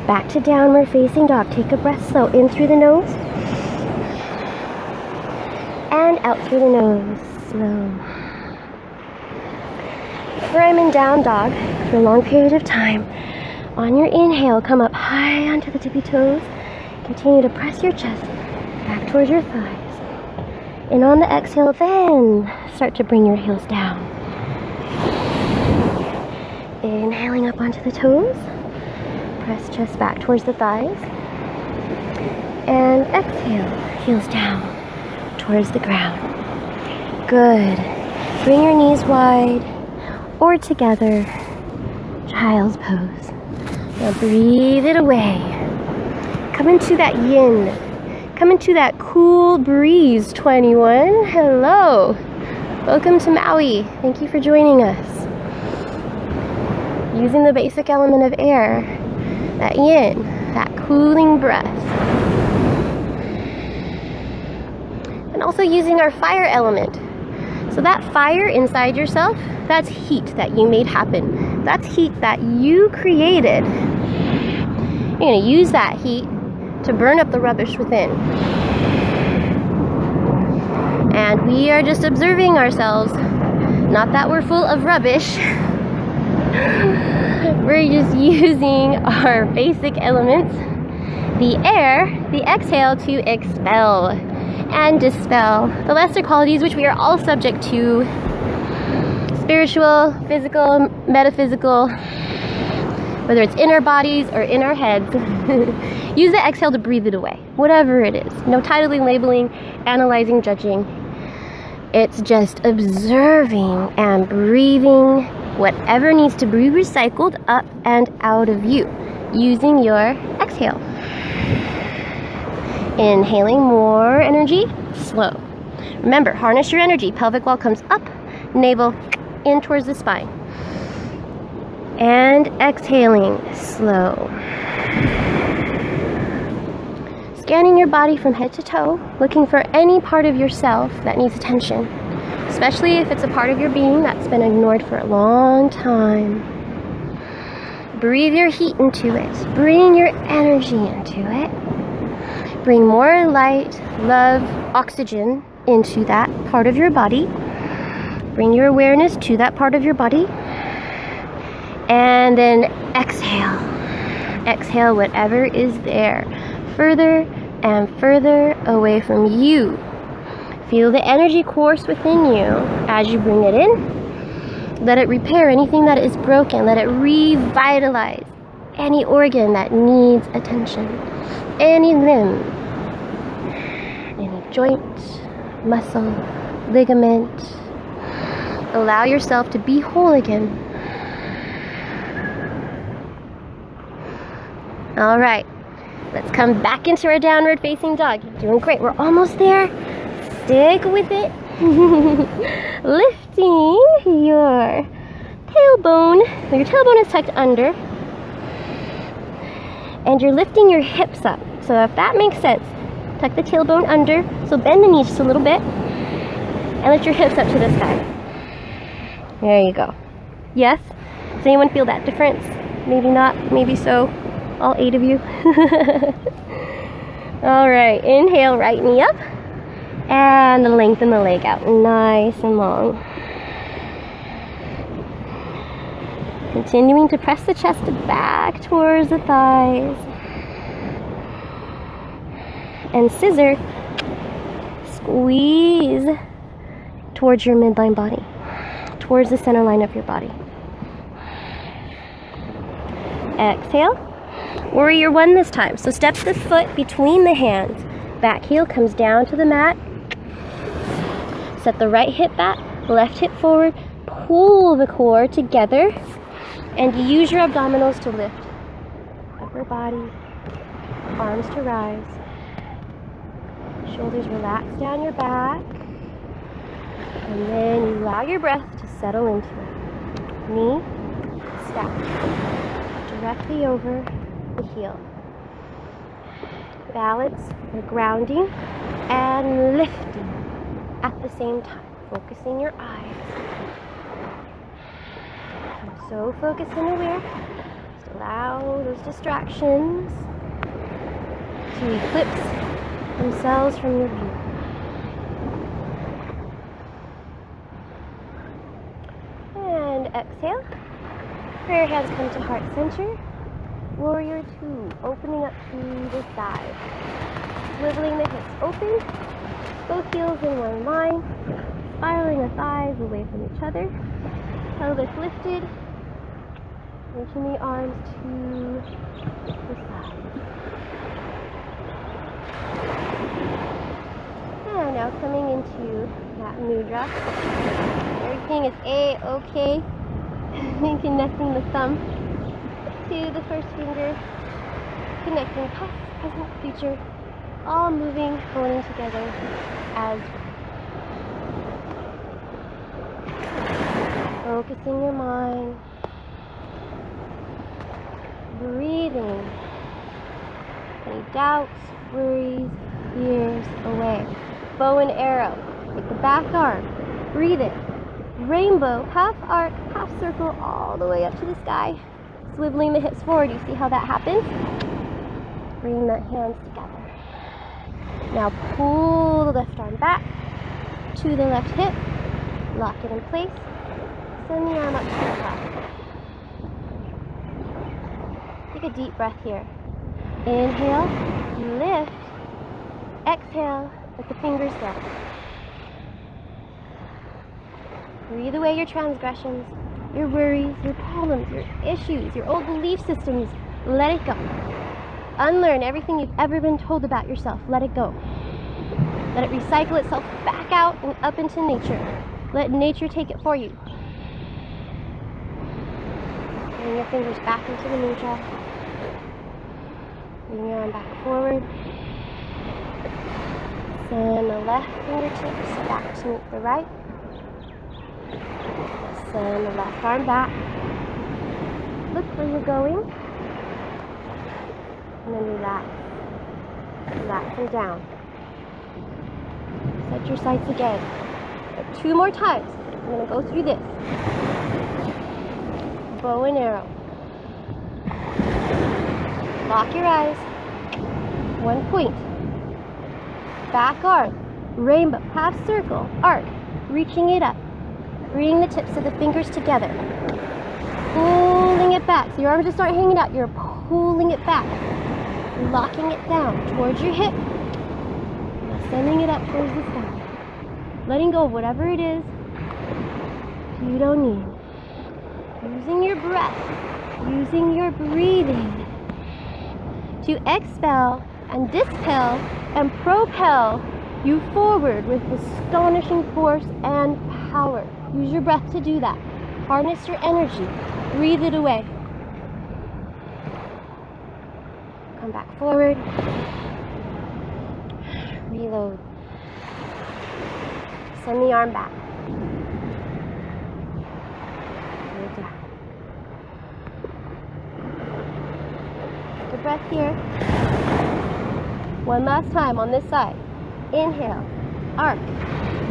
Back to downward facing dog. Take a breath slow. In through the nose. And out through the nose. Slow. Whenever I'm in down dog for a long period of time, on your inhale, come up high onto the tippy toes. Continue to press your chest back towards your thighs. And on the exhale, then start to bring your heels down. Inhaling up onto the toes. Press chest back towards the thighs. And exhale, heels down towards the ground. Good. Bring your knees wide or together. Child's pose. Now breathe it away. Come into that yin. Come into that cool breeze, 21. Hello. Welcome to Maui. Thank you for joining us. Using the basic element of air, that yin, that cooling breath. And also using our fire element. So that fire inside yourself, that's heat that you made happen. That's heat that you created. You're going to use that heat to burn up the rubbish within. And we are just observing ourselves. Not that we're full of rubbish. We're just using our basic elements. The air, the exhale, to expel and dispel the lesser qualities which we are all subject to. Spiritual, physical, metaphysical, whether it's in our bodies or in our heads. Use the exhale to breathe it away, whatever it is. No titling, labeling, analyzing, judging. It's just observing and breathing whatever needs to be recycled up and out of you using your exhale. Inhaling more energy, slow. Remember, harness your energy. Pelvic wall comes up, navel in towards the spine. And exhaling, slow. Scanning your body from head to toe, looking for any part of yourself that needs attention, especially if it's a part of your being that's been ignored for a long time. Breathe your heat into it. Bring your energy into it. Bring more light, love, oxygen into that part of your body. Bring your awareness to that part of your body. And then exhale. Exhale whatever is there. Further and further away from you. Feel the energy course within you as you bring it in. Let it repair anything that is broken. Let it revitalize any organ that needs attention. Any limb, any joint, muscle, ligament. Allow yourself to be whole again. All right. Let's come back into our downward facing dog. You're doing great. We're almost there. Stick with it. Lifting your tailbone. Your tailbone is tucked under. And you're lifting your hips up. So if that makes sense, tuck the tailbone under. So bend the knees just a little bit. And lift your hips up to the sky. There you go. Yes? Does anyone feel that difference? Maybe not. Maybe so. All 8 of you. All right, inhale, right knee up, and lengthen the leg out, nice and long. Continuing to press the chest back towards the thighs. And scissor, squeeze towards your midline body, towards the center line of your body. Exhale. Warrior 1 this time. So step the foot between the hands. Back heel comes down to the mat. Set the right hip back, left hip forward. Pull the core together and use your abdominals to lift. upper body, arms to rise, shoulders relax down your back, and then you allow your breath to settle into it. Knee, stack, directly over the heel. Balance or grounding and lifting at the same time, focusing your eyes. I'm so focused and aware. Just allow those distractions to eclipse themselves from your view. And exhale. Prayer hands come to heart center. Warrior two, opening up to the side. Swiveling the hips open, both heels in one line, spiraling the thighs away from each other. Pelvis lifted, reaching the arms to the side. And now coming into that mudra. Everything is A-okay. Connecting the thumb to the first finger, connecting past, present, future, all moving, holding together as focusing your mind, breathing any doubts, worries, fears away. Bow and arrow, take the back arm, breathe it, rainbow, half arc, half circle, all the way up to the sky. Swiveling the hips forward, you see how that happens? Bring the hands together. Now pull the left arm back to the left hip, lock it in place, send the arm up to the top. Take a deep breath here. Inhale, lift, exhale, let the fingers go. Breathe away your transgressions, your worries, your problems, your issues, your old belief systems. Let it go. Unlearn everything you've ever been told about yourself. Let it go. Let it recycle itself back out and up into nature. Let nature take it for you. Bring your fingers back into the mudra. Bring your arm back forward. Send the left fingertips back to meet the right. Send the left arm back. Look where you're going. And then relax. Relax and down. Set your sights again. But 2 more times. I'm going to go through this. Bow and arrow. Lock your eyes. 1 point. Back arm. Rainbow. Half circle. Arc. Reaching it up. Bring the tips of the fingers together. Pulling it back. So your arms just aren't hanging out. You're pulling it back. Locking it down towards your hip. Now sending it up towards the sky. Letting go of whatever it is you don't need. Using your breath. Using your breathing to expel and dispel and propel you forward with astonishing force and power. Use your breath to do that. Harness your energy. Breathe it away. Come back forward. Reload. Send the arm back. Lay down. Take a breath here. One last time on this side. Inhale. Arc.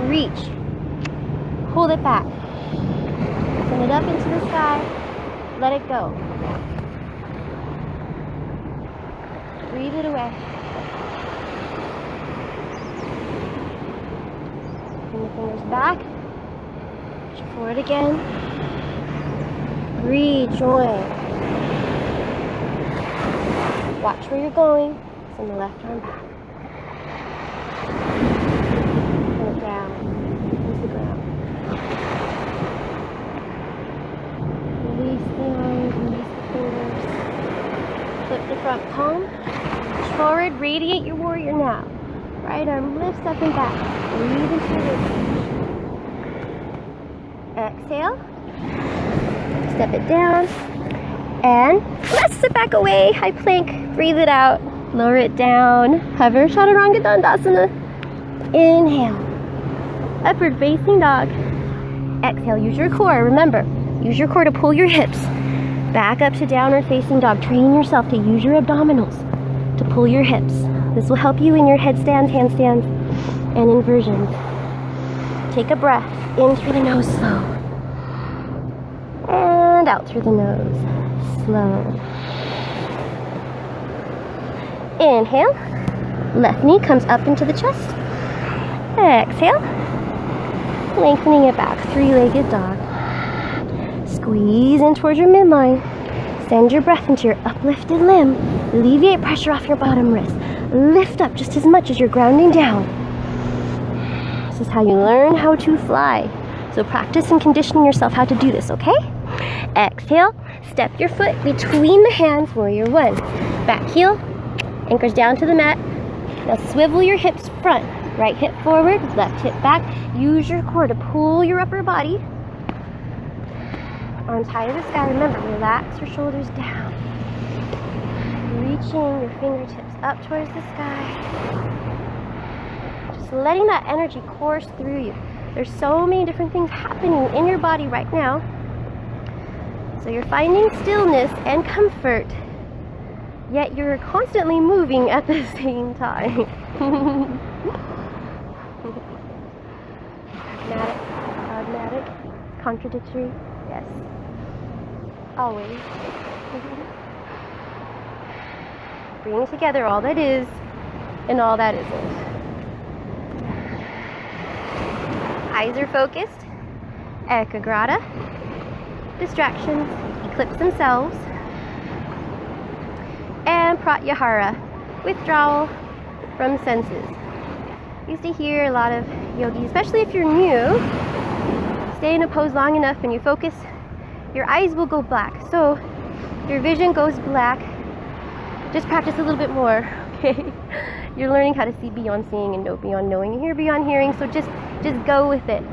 Reach. Hold it back. Send it up into the sky. Let it go. Breathe it away. Bring the fingers back. Reach forward again. Rejoin. Watch where you're going. Send the left arm back. Put it down. Use the ground. Release the arms, release the fingers. Flip the front palm. Reach forward, radiate your warrior now. Right arm lifts up and back. Breathe into your ribs. Exhale. Step it down. And let's sit back away. High plank. Breathe it out. Lower it down. Hover Chaturanga Dandasana. Inhale. Upward facing dog. Exhale. Use your core. Remember, use your core to pull your hips back up to downward facing dog. Train yourself to use your abdominals to pull your hips. This will help you in your headstands, handstands, and inversions. Take a breath in through the nose slow. And out through the nose slow. Inhale. Left knee comes up into the chest. Exhale. Lengthening it back. Three-legged dog. Squeeze in towards your midline. Send your breath into your uplifted limb. Alleviate pressure off your bottom wrist. Lift up just as much as you're grounding down. This is how you learn how to fly. So practice and conditioning yourself how to do this, okay? Exhale. Step your foot between the hands, warrior one. Back heel. Anchors down to the mat. Now swivel your hips front. Right hip forward, left hip back. Use your core to pull your upper body. Arms high to the sky. Remember, relax your shoulders down. Reaching your fingertips up towards the sky. Just letting that energy course through you. There's so many different things happening in your body right now. So you're finding stillness and comfort, yet you're constantly moving at the same time. Pragmatic, dogmatic, contradictory, yes. Always. Bringing together all that is and all that isn't. Eyes are focused. Ekagrata. Distractions eclipse themselves. And pratyahara. Withdrawal from senses. I used to hear a lot of yogis, especially if you're new, stay in a pose long enough and you focus, your eyes will go black. So your vision goes black. Just practice a little bit more, okay? You're learning how to see beyond seeing and know beyond knowing and hear beyond hearing, so just go with it.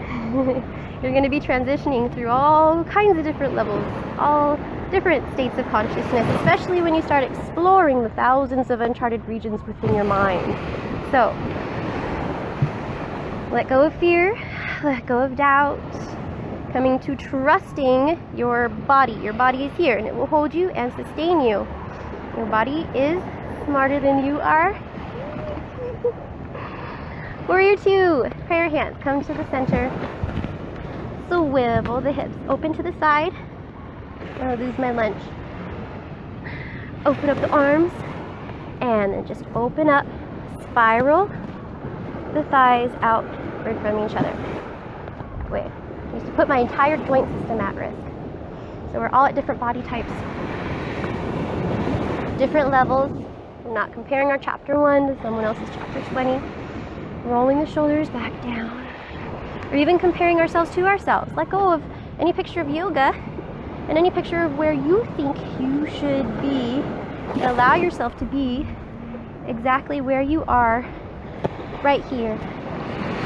You're going to be transitioning through all kinds of different levels, all different states of consciousness, especially when you start exploring the thousands of uncharted regions within your mind. So, let go of fear, let go of doubt, coming to trusting your body. Your body is here and it will hold you and sustain you. Your body is smarter than you are. Warrior two, prayer hands, come to the center. Swivel the hips, open to the side. I'll lose my lunch. Open up the arms and then just open up, spiral the thighs outward from each other. Wait, I used to put my entire joint system at risk. So we're all at different body types, different levels. We're not comparing our chapter 1 to someone else's chapter 20. Rolling the shoulders back down. Or even comparing ourselves to ourselves. Let go of any picture of yoga and any picture of where you think you should be. And allow yourself to be exactly where you are right here,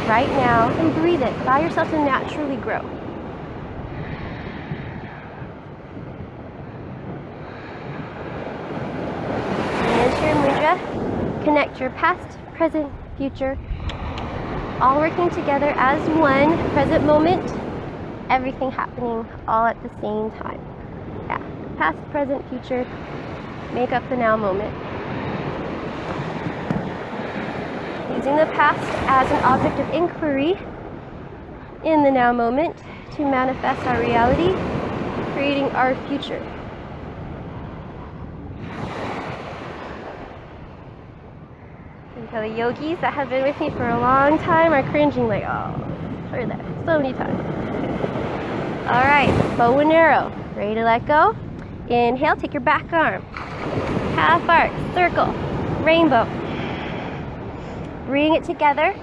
right now, and breathe it. Allow yourself to naturally grow. Enter your mudra. Connect your past, present, future, all working together as one, present moment, everything happening all at the same time. Yeah, past, present, future, make up the now moment. Using the past as an object of inquiry in the now moment to manifest our reality, creating our future. So the yogis that have been with me for a long time are cringing like, oh, heard that so many times. All right, bow and arrow, ready to let go? Inhale, take your back arm, half arc, circle, rainbow. Bring it together.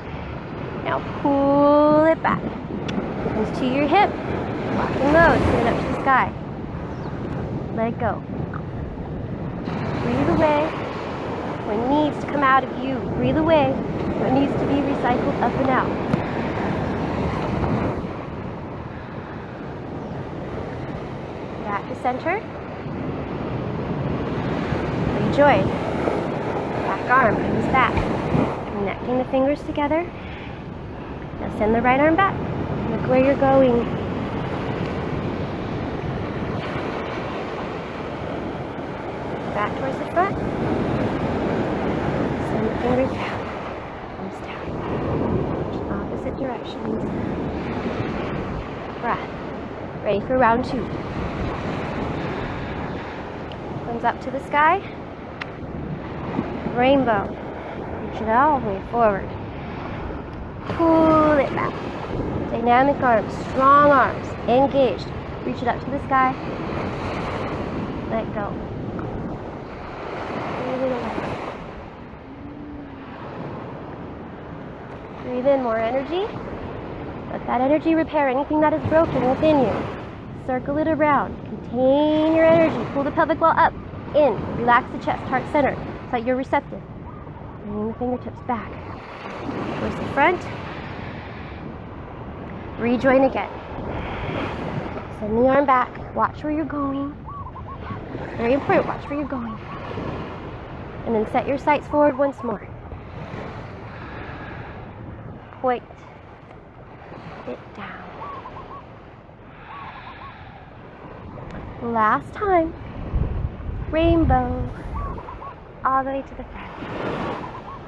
Now pull it back. Comes to your hip. Walking mode, send it up to the sky. Let it go. Breathe away what needs to come out of you. Breathe away what needs to be recycled up and out. Back to center. Rejoin. Back arm comes back. Connecting the fingers together. Now send the right arm back. Look where you're going. Back towards the front. Send the fingers down. Arms down. Opposite directions. Breath. Ready for round 2. Thumbs up to the sky. Rainbow. Reach it all the way forward. Pull it back. Dynamic arms, strong arms, engaged. Reach it up to the sky. Let go. Breathe it away. Breathe in more energy. Let that energy repair anything that is broken within you. Circle it around. Contain your energy. Pull the pelvic wall up, in. Relax the chest, heart center, so that you're receptive. Bringing the fingertips back. Towards the front. Rejoin again. Send the arm back. Watch where you're going. Very important, watch where you're going. And then set your sights forward once more. Point it down. Last time. Rainbow. All the way to the front.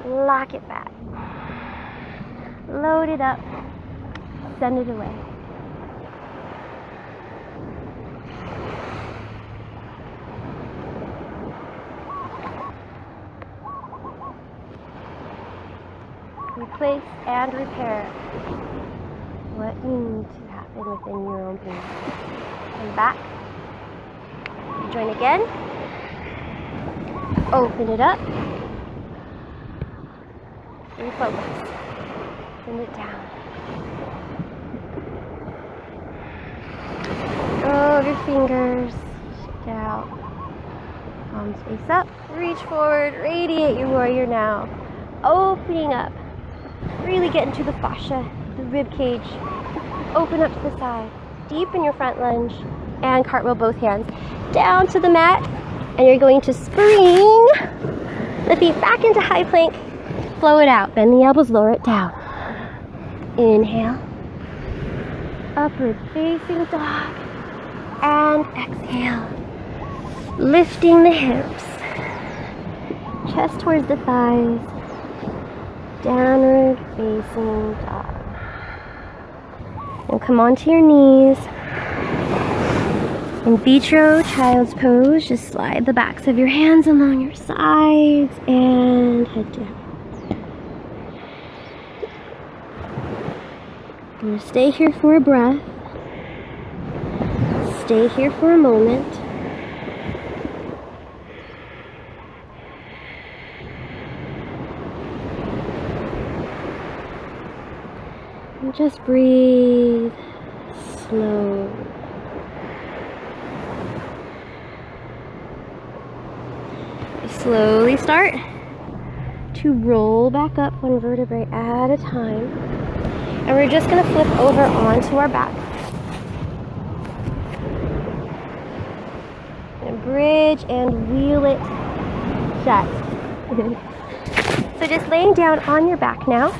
Lock it back. Load it up. Send it away. Replace and repair what needs to happen within your own being. And back. Join again. Open it up. Refocus. Send it down. Go your fingers. Shake out. Palms face up. Reach forward. Radiate your warrior now. Opening up. Really get into the fascia, the rib cage. Open up to the side. Deepen your front lunge. And cartwheel both hands down to the mat. And you're going to spring the feet back into high plank. Flow it out. Bend the elbows, lower it down. Inhale. Upward facing dog. And exhale. Lifting the hips. Chest towards the thighs. Downward facing dog. Now come onto your knees. In vitro, child's pose, just slide the backs of your hands along your sides and head down. I'm going to stay here for a breath. Stay here for a moment. And just breathe slow. Slowly start to roll back up one vertebrae at a time. And we're just going to flip over onto our back. And bridge and wheel it shut. So just laying down on your back now.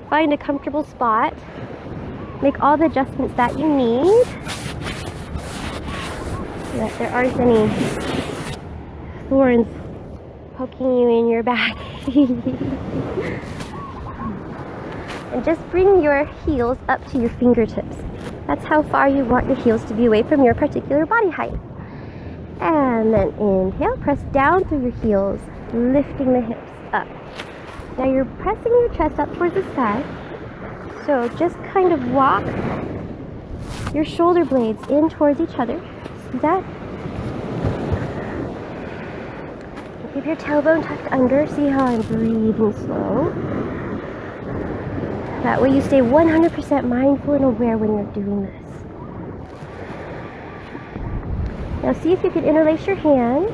Find a comfortable spot. Make all the adjustments that you need. So that there aren't any thorns poking you in your back. And just bring your heels up to your fingertips. That's how far you want your heels to be away from your particular body height. And then inhale, press down through your heels, lifting the hips up. Now you're pressing your chest up towards the sky. So just kind of walk your shoulder blades in towards each other. See that? Keep your tailbone tucked under. See how I'm breathing slow? That way you stay 100% mindful and aware when you're doing this. Now see if you can interlace your hands,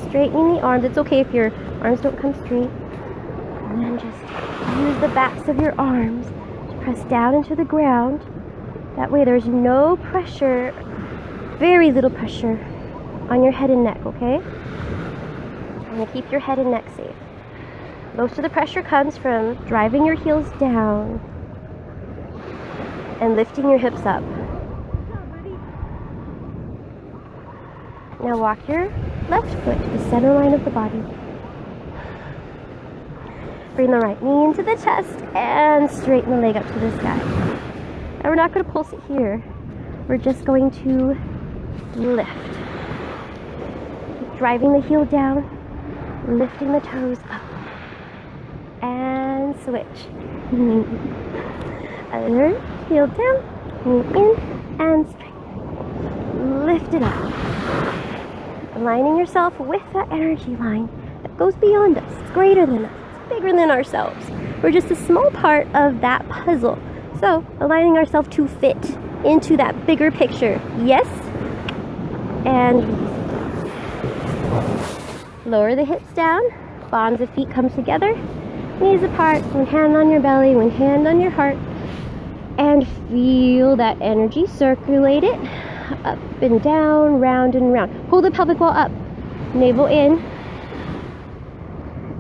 straightening the arms. It's okay if your arms don't come straight. And then just use the backs of your arms to press down into the ground. That way there's no pressure very little pressure on your head and neck, okay? I'm going to keep your head and neck safe. Most of the pressure comes from driving your heels down and lifting your hips up. Now walk your left foot to the center line of the body. Bring the right knee into the chest and straighten the leg up to the sky. Now we're not going to pulse it here. We're just going to lift. Keep driving the heel down, lifting the toes up. And switch. Other heel down, knee in, and straight. Lift it up. Aligning yourself with that energy line that goes beyond us. It's greater than us. It's bigger than ourselves. We're just a small part of that puzzle. So, aligning ourselves to fit into that bigger picture. Yes. And lower the hips down. Palms of feet come together. Knees apart. One hand on your belly, one hand on your heart. And feel that energy. Circulate it. Up and down, round and round. Pull the pelvic wall up. Navel in.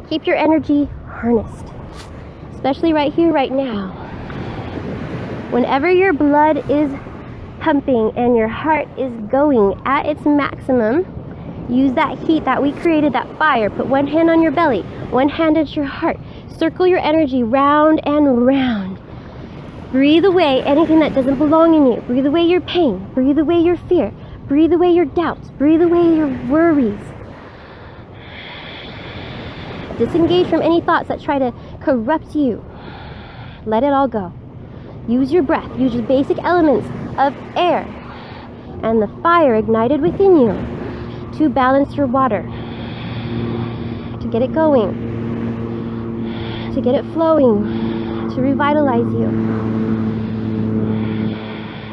Keep your energy harnessed. Especially right here, right now. Whenever your blood is pumping and your heart is going at its maximum, use that heat that we created, that fire. Put one hand on your belly, one hand at your heart. Circle your energy round and round. Breathe away anything that doesn't belong in you. Breathe away your pain. Breathe away your fear. Breathe away your doubts. Breathe away your worries. Disengage from any thoughts that try to corrupt you. Let it all go. Use your breath. Use your basic elements of air and the fire ignited within you to balance your water, to get it going, to get it flowing, to revitalize you,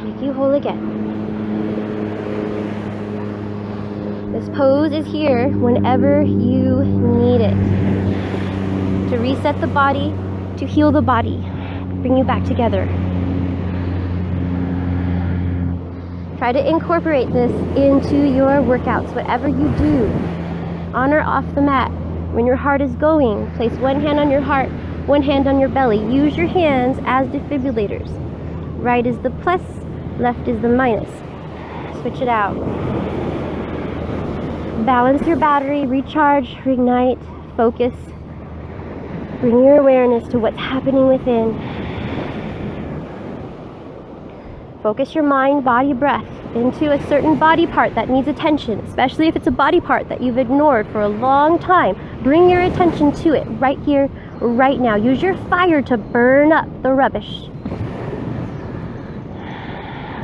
make you whole again. This pose is here whenever you need it, to reset the body, to heal the body, bring you back together. Try to incorporate this into your workouts, whatever you do, on or off the mat. When your heart is going, place one hand on your heart, one hand on your belly. Use your hands as defibrillators. Right is the plus, left is the minus. Switch it out. Balance your battery, recharge, reignite, focus. Bring your awareness to what's happening within. Focus your mind, body, breath into a certain body part that needs attention, especially if it's a body part that you've ignored for a long time. Bring your attention to it right here, right now. Use your fire to burn up the rubbish.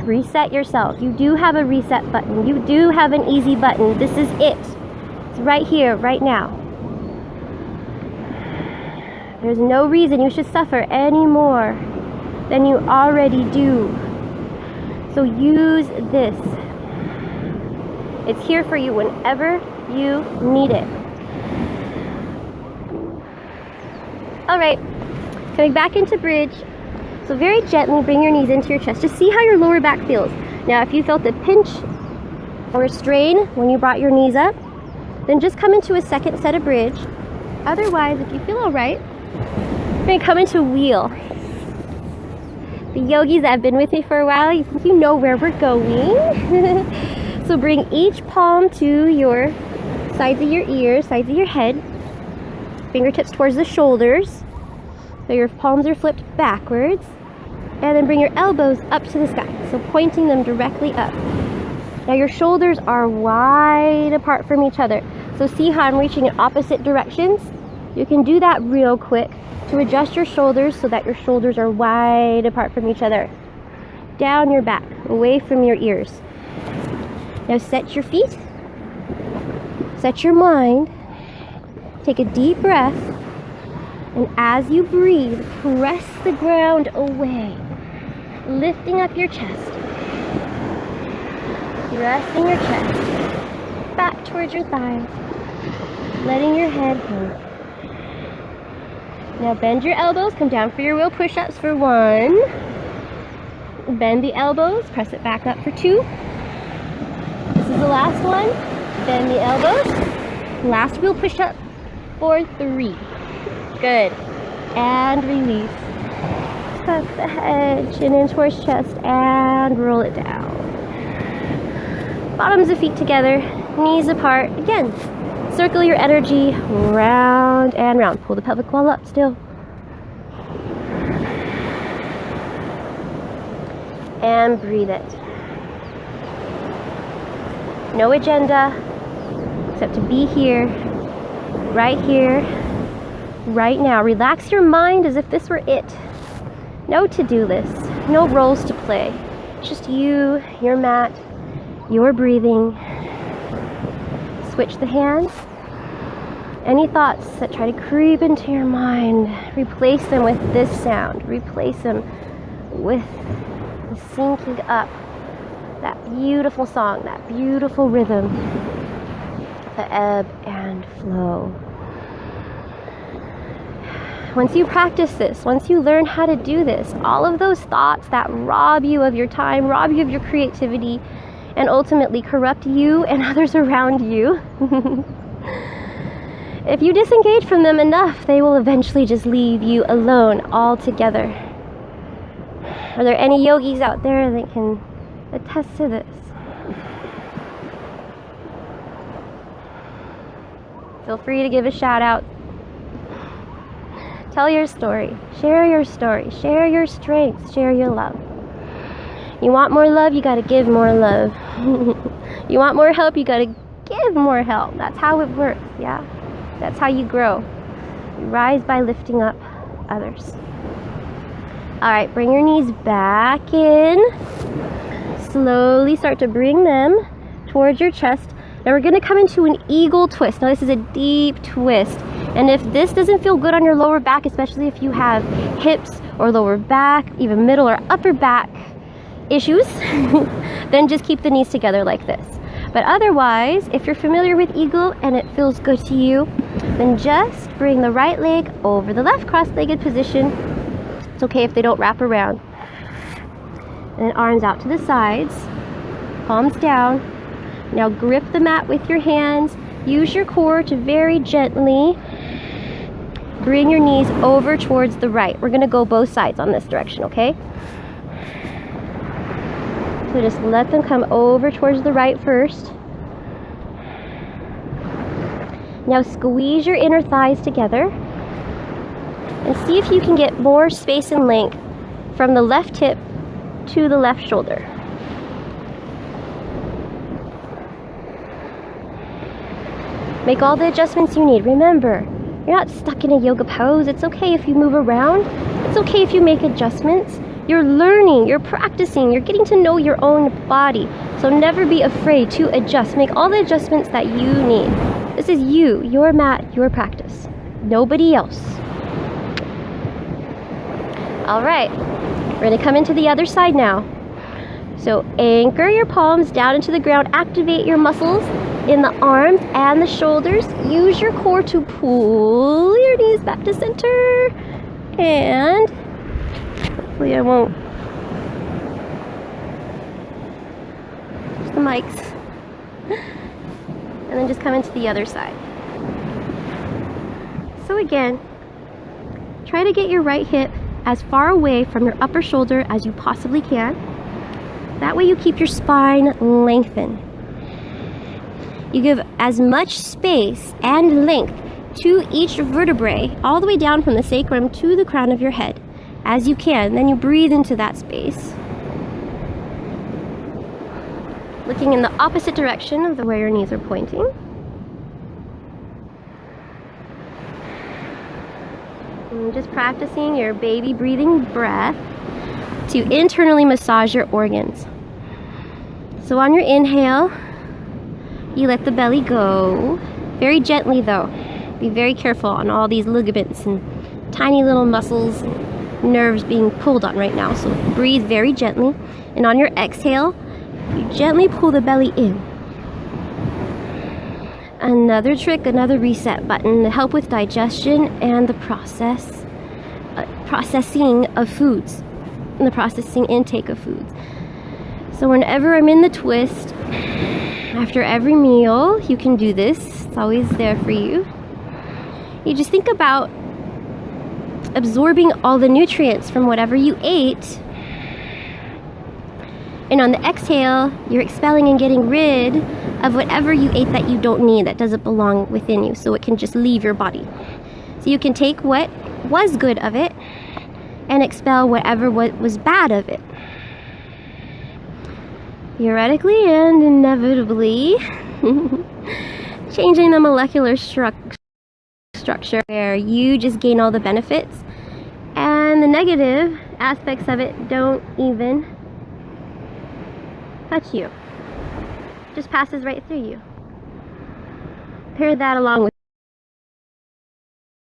Reset yourself. You do have a reset button. You do have an easy button. This is it. It's right here, right now. There's no reason you should suffer any more than you already do. So use this. It's here for you whenever you need it. All right, coming back into bridge. So very gently bring your knees into your chest. Just see how your lower back feels. Now, if you felt a pinch or a strain when you brought your knees up, then just come into a second set of bridge. Otherwise, if you feel all right, you're gonna come into wheel. The yogis that have been with me for a while, you know where we're going. So bring each palm to your sides of your ears, sides of your head. Fingertips towards the shoulders. So your palms are flipped backwards. And then bring your elbows up to the sky. So pointing them directly up. Now your shoulders are wide apart from each other. So see how I'm reaching in opposite directions? You can do that real quick to adjust your shoulders so that your shoulders are wide apart from each other. Down your back, away from your ears. Now set your feet, set your mind, take a deep breath, and as you breathe, press the ground away, lifting up your chest, resting your chest, back towards your thighs, letting your head hang. Now bend your elbows, come down for your wheel push-ups for 1. Bend the elbows, press it back up for 2. is the last one. Bend the elbows. Last wheel push-up for 3. Good. And release. Tuck the head, chin in towards chest, and roll it down. Bottoms of feet together, knees apart. Again, circle your energy round and round. Pull the pelvic wall up still. And breathe it. No agenda, except to be here, right now. Relax your mind as if this were it. No to-do list, no roles to play. Just you, your mat, your breathing. Switch the hands. Any thoughts that try to creep into your mind, replace them with this sound. Replace them with the syncing up. That beautiful song, that beautiful rhythm. The ebb and flow. Once you practice this, once you learn how to do this, all of those thoughts that rob you of your time, rob you of your creativity, and ultimately corrupt you and others around you, if you disengage from them enough, they will eventually just leave you alone altogether. Are there any yogis out there that can attest to this? Feel free to give a shout out. Tell your story, share your strengths, share your love. You want more love, you gotta give more love. You want more help, you gotta give more help. That's how it works, yeah? That's how you grow. You rise by lifting up others. All right, bring your knees back in. Slowly start to bring them towards your chest. Now we're gonna come into an eagle twist. Now this is a deep twist. And if this doesn't feel good on your lower back, especially if you have hips or lower back, even middle or upper back issues, then just keep the knees together like this. But otherwise, if you're familiar with eagle and it feels good to you, then just bring the right leg over the left, cross-legged position. It's okay if they don't wrap around. And arms out to the sides, palms down. Now grip the mat with your hands. Use your core to very gently bring your knees over towards the right. We're gonna go both sides on this direction, okay? So just let them come over towards the right first. Now squeeze your inner thighs together and see if you can get more space and length from the left hip to the left shoulder. Make all the adjustments you need. Remember, you're not stuck in a yoga pose. It's okay if you move around. It's okay if you make adjustments. You're learning, you're practicing, you're getting to know your own body. So never be afraid to adjust. Make all the adjustments that you need. This is you, your mat, your practice. Nobody else. All right, we're gonna come into the other side now. So anchor your palms down into the ground. Activate your muscles in the arms and the shoulders. Use your core to pull your knees back to center. And hopefully I won't the mics. And then just come into the other side. So again, try to get your right hip as far away from your upper shoulder as you possibly can. That way you keep your spine lengthened. You give as much space and length to each vertebrae, all the way down from the sacrum to the crown of your head, as you can. Then you breathe into that space. Looking in the opposite direction of the way your knees are pointing. And just practicing your baby breathing breath to internally massage your organs. So on your inhale, you let the belly go. Very gently though. Be very careful on all these ligaments and tiny little muscles and nerves being pulled on right now. So breathe very gently. And on your exhale, you gently pull the belly in. Another trick, another reset button to help with digestion and the processing of foods. And the processing intake of foods. So whenever I'm in the twist, After every meal, you can do this. It's always there for you. You just think about absorbing all the nutrients from whatever you ate. And on the exhale, you're expelling and getting rid of whatever you ate that you don't need, that doesn't belong within you, so it can just leave your body. So you can take what was good of it and expel whatever was bad of it. Theoretically and inevitably changing the molecular structure where you just gain all the benefits and the negative aspects of it don't even touch you. Just passes right through you. Pair that along with